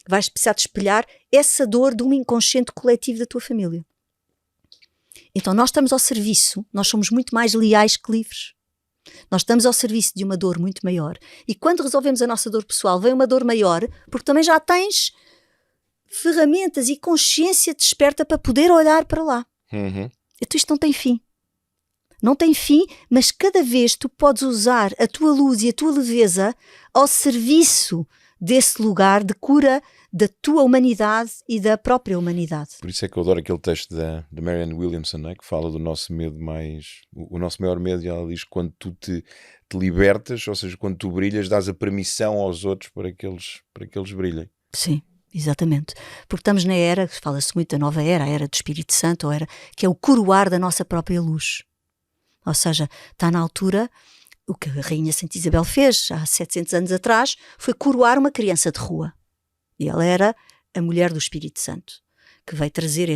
vais precisar de espelhar essa dor de um inconsciente coletivo da tua família. Então nós estamos ao serviço, nós somos muito mais leais que livres. Nós estamos ao serviço de uma dor muito maior. E quando resolvemos a nossa dor pessoal, vem uma dor maior, porque também já tens ferramentas e consciência desperta para poder olhar para lá. Então isto não tem fim. Não tem fim, mas cada vez tu podes usar a tua luz e a tua leveza ao serviço desse lugar de cura da tua humanidade e da própria humanidade. Por isso é que eu adoro aquele texto da Marianne Williamson, não é? Que fala do nosso medo mais... O nosso maior medo, e ela diz, quando tu te libertas, ou seja, quando tu brilhas, dás a permissão aos outros para que eles brilhem. Sim, exatamente. Porque estamos na era, fala-se muito da nova era, a era do Espírito Santo, que é o coroar da nossa própria luz. Ou seja, está na altura... O que a Rainha Santa Isabel fez há 700 anos atrás foi coroar uma criança de rua. E ela era a mulher do Espírito Santo, que veio trazer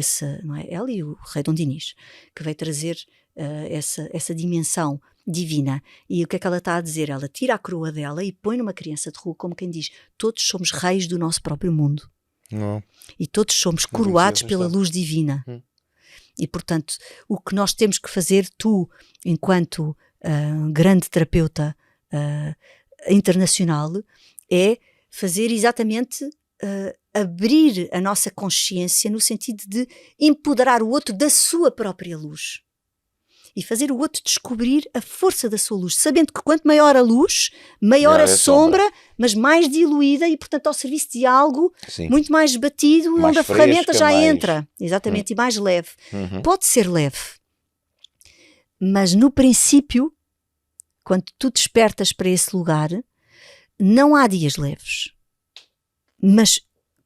não é? Ela e o rei Dom Dinis, que veio trazer essa dimensão divina. E o que é que ela está a dizer? Ela tira a coroa dela e põe numa criança de rua, como quem diz, todos somos reis do nosso próprio mundo. Não. E todos somos coroados pela luz divina. E, portanto, o que nós temos que fazer, tu, enquanto grande terapeuta internacional, é fazer exatamente abrir a nossa consciência no sentido de empoderar o outro da sua própria luz e fazer o outro descobrir a força da sua luz, sabendo que quanto maior a luz, maior a sombra, mas mais diluída e, portanto, ao serviço de algo muito mais batido, mais onde a ferramenta já entra, exatamente, e mais leve. Pode ser leve, mas no princípio, quando tu despertas para esse lugar, não há dias leves. Mas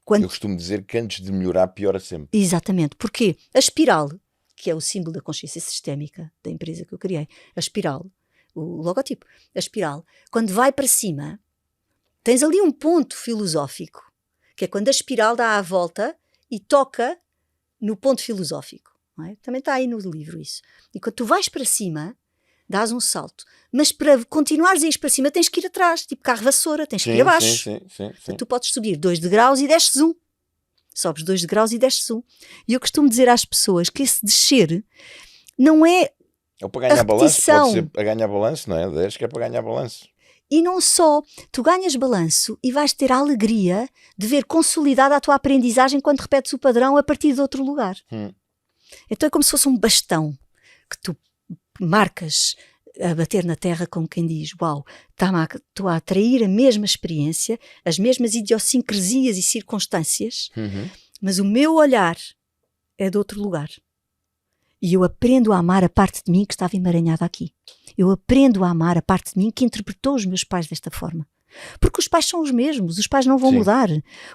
quando... Eu costumo dizer que antes de melhorar, piora sempre. Exatamente. Porquê? A espiral, que é o símbolo da consciência sistémica da empresa que eu criei, a espiral, o logotipo, a espiral, quando vai para cima, tens ali um ponto filosófico, que é quando a espiral dá a volta e toca no ponto filosófico. Não é? Também está aí no livro isso. E quando tu vais para cima, dás um salto. Mas para continuares a ir para cima tens que ir atrás, tipo carro vassoura, tens que ir abaixo. Sim. Tu podes subir 2 degraus e desces 1. Sobes 2 degraus e desces 1. E eu costumo dizer às pessoas que esse descer não é ou para ganhar balanço, pode ser para ganhar balanço, não é? Acho que é para ganhar balanço. E não só, tu ganhas balanço e vais ter a alegria de ver consolidada a tua aprendizagem quando repetes o padrão a partir de outro lugar. Então é como se fosse um bastão que tu marcas a bater na terra, como quem diz, uau, estou a atrair a mesma experiência, as mesmas idiosincrasias e circunstâncias, mas o meu olhar é de outro lugar. E eu aprendo a amar a parte de mim que estava emaranhada aqui. Eu aprendo a amar a parte de mim que interpretou os meus pais desta forma. Porque os pais são os mesmos, os pais não vão mudar.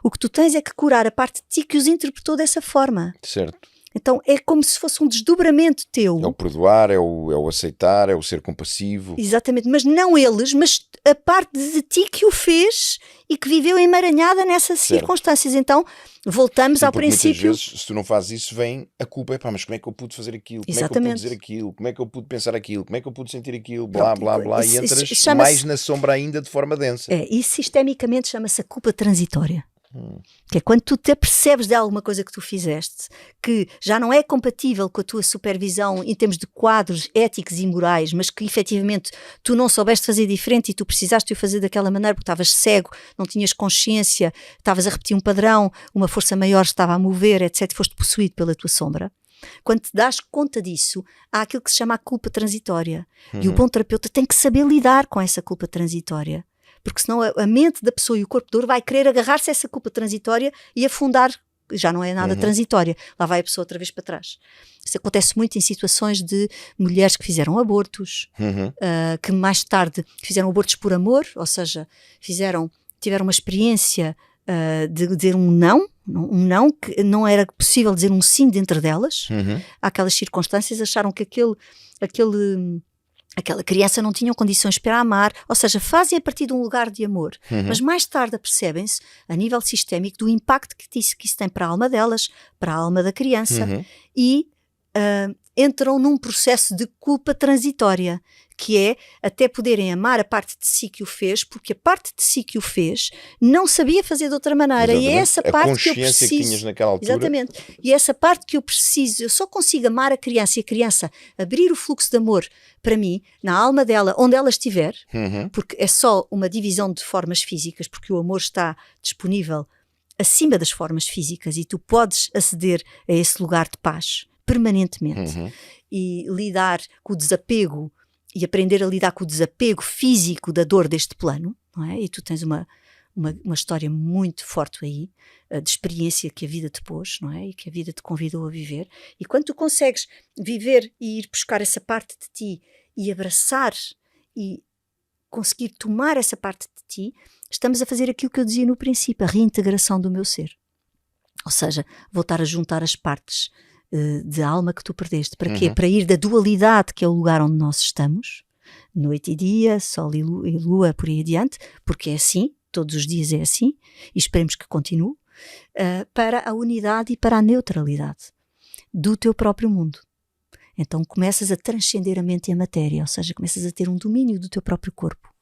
O que tu tens é que curar a parte de ti que os interpretou dessa forma. Certo. Então é como se fosse um desdobramento teu. É o perdoar, é o aceitar, é o ser compassivo. Exatamente, mas não eles, mas a parte de ti que o fez e que viveu emaranhada nessas circunstâncias. Então voltamos ao princípio. Muitas vezes, se tu não fazes isso, vem a culpa. Mas como é que eu pude fazer aquilo? Como é que eu pude dizer aquilo? Como é que eu pude pensar aquilo? Como é que eu pude sentir aquilo? Blá, blá, blá. E entras mais na sombra ainda de forma densa. E sistemicamente chama-se a culpa transitória. Que é quando tu te apercebes de alguma coisa que tu fizeste que já não é compatível com a tua supervisão em termos de quadros éticos e morais, mas que efetivamente tu não soubeste fazer diferente e tu precisaste de o fazer daquela maneira porque estavas cego, não tinhas consciência, estavas a repetir um padrão, uma força maior estava a mover, etc, e foste possuído pela tua sombra. Quando te das conta disso, há aquilo que se chama a culpa transitória. E o bom terapeuta tem que saber lidar com essa culpa transitória, porque senão a mente da pessoa e o corpo de dor vai querer agarrar-se a essa culpa transitória e afundar, já não é nada transitória, lá vai a pessoa outra vez para trás. Isso acontece muito em situações de mulheres que fizeram abortos, que mais tarde fizeram abortos por amor, ou seja, tiveram uma experiência de dizer um não, que não era possível dizer um sim dentro delas. Aquelas circunstâncias acharam que aquela criança não tinha condições para amar, ou seja, fazem a partir de um lugar de amor, mas mais tarde apercebem-se, a nível sistémico, do impacto que isso tem para a alma delas, para a alma da criança, e entram num processo de culpa transitória, que é até poderem amar a parte de si que o fez, porque a parte de si que o fez não sabia fazer de outra maneira. Exatamente. E é essa parte que eu consciência preciso. que tinhas naquela altura. Exatamente. E é essa parte que eu preciso. Eu só consigo amar a criança e a criança abrir o fluxo de amor para mim, na alma dela, onde ela estiver, porque é só uma divisão de formas físicas, porque o amor está disponível acima das formas físicas e tu podes aceder a esse lugar de paz permanentemente e lidar com o desapego e aprender a lidar com o desapego físico da dor deste plano, não é? E tu tens uma história muito forte aí, de experiência que a vida te pôs, não é? E que a vida te convidou a viver. E quando tu consegues viver e ir buscar essa parte de ti e abraçar e conseguir tomar essa parte de ti, estamos a fazer aquilo que eu dizia no princípio, a reintegração do meu ser. Ou seja, voltar a juntar as partes de alma que tu perdeste. Para quê? Para ir da dualidade, que é o lugar onde nós estamos, noite e dia, sol e lua, por aí adiante, porque é assim, todos os dias é assim, e esperemos que continue, para a unidade e para a neutralidade do teu próprio mundo. Então começas a transcender a mente e a matéria, ou seja, começas a ter um domínio do teu próprio corpo.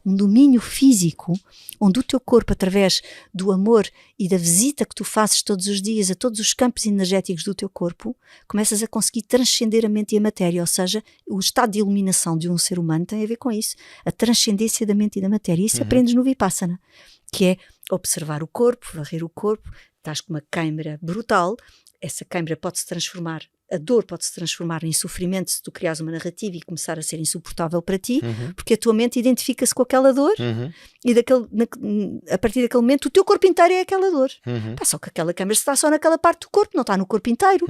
Um domínio físico, onde o teu corpo, através do amor e da visita que tu fazes todos os dias a todos os campos energéticos do teu corpo, começas a conseguir transcender a mente e a matéria, ou seja, o estado de iluminação de um ser humano tem a ver com isso, a transcendência da mente e da matéria. Isso aprendes no Vipassana, que é observar o corpo, varrer o corpo, estás com uma câimbra brutal, essa câimbra pode-se transformar, a dor pode-se transformar em sofrimento se tu criares uma narrativa e começar a ser insuportável para ti, porque a tua mente identifica-se com aquela dor e a partir daquele momento o teu corpo inteiro é aquela dor. Só que aquela câmara está só naquela parte do corpo, não está no corpo inteiro.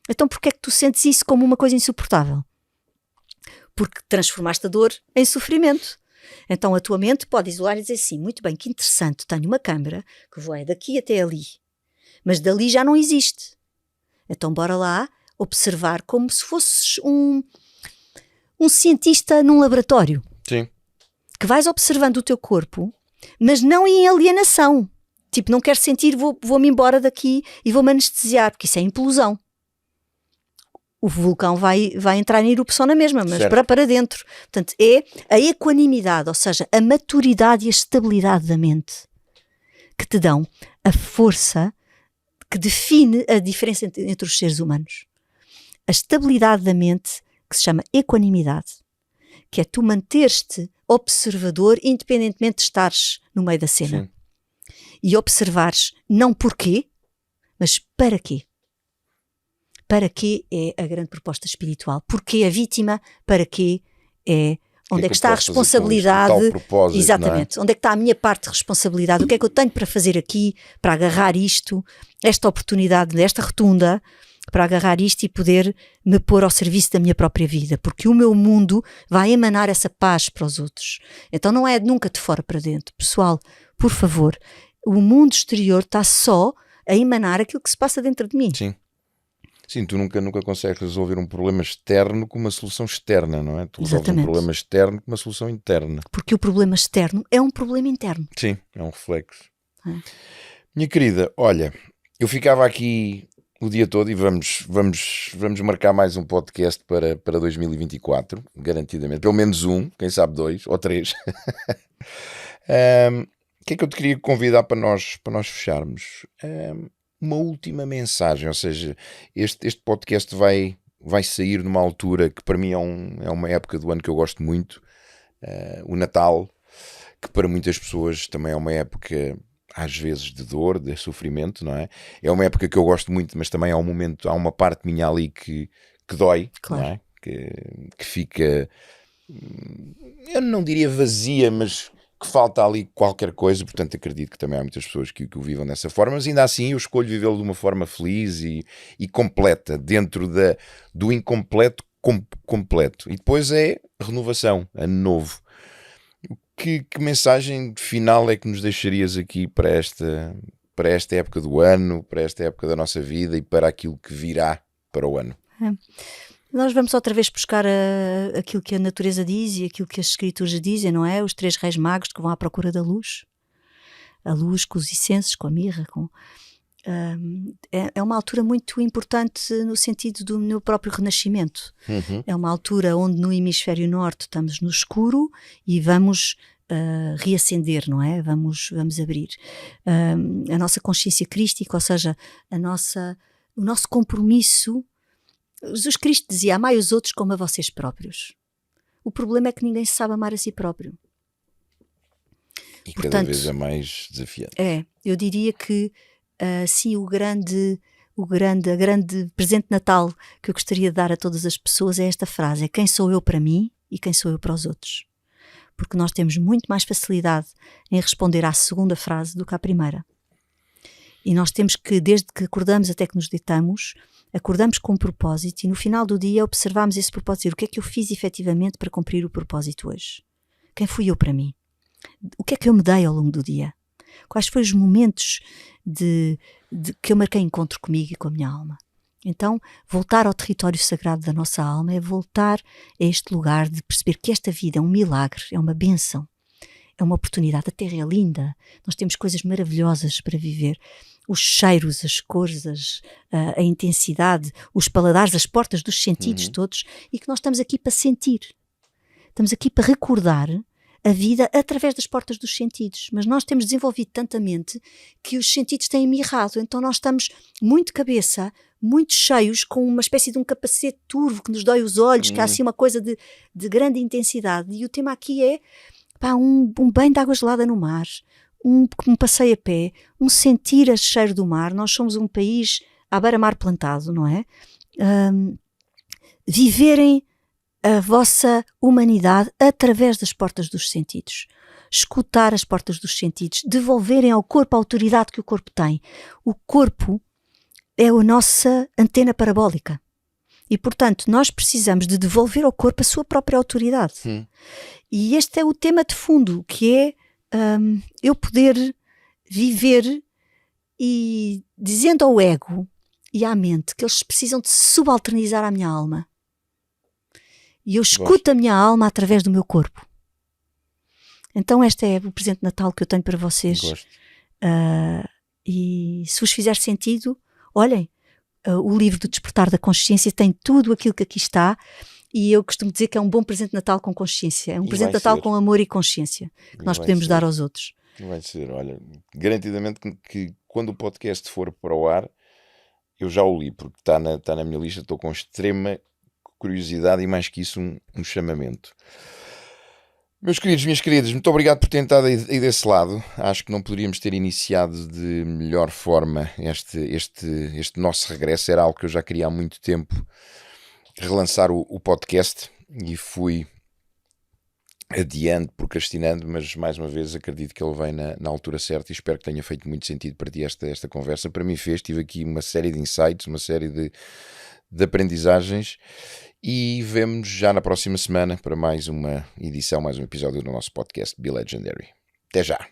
Então porquê é que tu sentes isso como uma coisa insuportável? Porque transformaste a dor em sofrimento. Então a tua mente pode isolar e dizer assim, muito bem, que interessante, tenho uma câmara que vai daqui até ali, mas dali já não existe. Então bora lá observar como se fosses um cientista num laboratório. Sim. Que vais observando o teu corpo, mas não em alienação. Tipo, não quero sentir, vou-me embora daqui e vou-me anestesiar, porque isso é implosão. O vulcão vai entrar em erupção na mesma, mas para dentro. Portanto, é a equanimidade, ou seja, a maturidade e a estabilidade da mente que te dão a força que define a diferença entre os seres humanos. A estabilidade da mente, que se chama equanimidade, que é tu manteres-te observador independentemente de estares no meio da cena. Sim. E observares não porquê, mas para quê. Para quê é a grande proposta espiritual. Porquê a vítima, para quê é onde é que está a responsabilidade. Exatamente. Onde é que está a minha parte de responsabilidade? O que é que eu tenho para fazer aqui, para agarrar isto, esta oportunidade, esta rotunda, para agarrar isto e poder me pôr ao serviço da minha própria vida, porque o meu mundo vai emanar essa paz para os outros. Então não é nunca de fora para dentro. Pessoal, por favor, o mundo exterior está só a emanar aquilo que se passa dentro de mim. Sim. Sim, tu nunca consegues resolver um problema externo com uma solução externa, não é? Tu resolves um problema externo com uma solução interna. Porque o problema externo é um problema interno. Sim, é um reflexo. Minha querida, olha, eu ficava aqui o dia todo e vamos marcar mais um podcast para 2024, garantidamente. Pelo menos um, quem sabe 2 ou 3. O que é que eu te queria convidar para nós fecharmos? Uma última mensagem, ou seja, este podcast vai sair numa altura que para mim é uma época do ano que eu gosto muito, o Natal, que para muitas pessoas também é uma época às vezes de dor, de sofrimento, não é? É uma época que eu gosto muito, mas também há uma parte minha ali que dói, claro. Não é? Que fica, eu não diria vazia, mas que falta ali qualquer coisa, portanto acredito que também há muitas pessoas que o vivam dessa forma, mas ainda assim eu escolho vivê-lo de uma forma feliz e completa, dentro do incompleto completo. E depois é renovação, ano novo. Que mensagem final é que nos deixarias aqui para esta época do ano, para esta época da nossa vida e para aquilo que virá para o ano? Nós vamos outra vez buscar aquilo que a natureza diz e aquilo que as escrituras dizem, não é? Os 3 reis magos que vão à procura da luz. A luz com os incensos, com a mirra, é uma altura muito importante no sentido do meu próprio renascimento. É uma altura onde no hemisfério norte estamos no escuro e vamos reacender, não é? Vamos abrir a nossa consciência crística, ou seja, o nosso compromisso. Jesus Cristo dizia: amai os outros como a vocês próprios. O problema é que ninguém se sabe amar a si próprio. E cada vez é mais desafiante. Eu diria que sim, a grande presente de Natal que eu gostaria de dar a todas as pessoas é esta frase: é quem sou eu para mim e quem sou eu para os outros. Porque nós temos muito mais facilidade em responder à segunda frase do que à primeira. E nós temos que, desde que acordamos até que nos deitamos, acordamos com um propósito e no final do dia observamos esse propósito. O que é que eu fiz efetivamente para cumprir o propósito hoje? Quem fui eu para mim? O que é que eu me dei ao longo do dia? Quais foram os momentos que eu marquei encontro comigo e com a minha alma? Então, voltar ao território sagrado da nossa alma é voltar a este lugar de perceber que esta vida é um milagre, é uma bênção, é uma oportunidade. A Terra é linda, nós temos coisas maravilhosas para viver. Os cheiros, as cores, a intensidade, os paladares, as portas dos sentidos todos, e que nós estamos aqui para sentir. Estamos aqui para recordar a vida através das portas dos sentidos. Mas nós temos desenvolvido tanta mente que os sentidos têm mirrado. Então nós estamos muito cabeça, muito cheios, com uma espécie de um capacete turvo que nos dói os olhos, que há assim uma coisa de grande intensidade. E o tema aqui é um banho de água gelada no mar, um passeio a pé, um sentir a cheiro do mar. Nós somos um país à beira-mar plantado, não é? Viverem a vossa humanidade através das portas dos sentidos. Escutar as portas dos sentidos, devolverem ao corpo a autoridade que o corpo tem. O corpo é a nossa antena parabólica. E, portanto, nós precisamos de devolver ao corpo a sua própria autoridade. E este é o tema de fundo, que é eu poder viver e dizendo ao ego e à mente que eles precisam de se subalternizar à minha alma. E eu escuto a minha alma através do meu corpo. Então este é o presente de Natal que eu tenho para vocês. E se vos fizer sentido, olhem, o livro do Despertar da Consciência tem tudo aquilo que aqui está. E eu costumo dizer que é um bom presente de Natal com consciência. É um presente de Natal com amor e consciência que nós podemos dar aos outros. Vai ser, olha, garantidamente que quando o podcast for para o ar, eu já o li, porque está na minha lista, estou com extrema curiosidade e mais que isso um chamamento. Meus queridos, minhas queridas, muito obrigado por terem estado aí desse lado. Acho que não poderíamos ter iniciado de melhor forma este nosso regresso. Era algo que eu já queria há muito tempo, relançar o podcast, e fui adiante, procrastinando, mas mais uma vez acredito que ele vem na altura certa e espero que tenha feito muito sentido para ti esta conversa. Para mim fez, tive aqui uma série de insights, uma série de aprendizagens, e vemo-nos já na próxima semana para mais uma edição, mais um episódio do nosso podcast Be Legendary. Até já!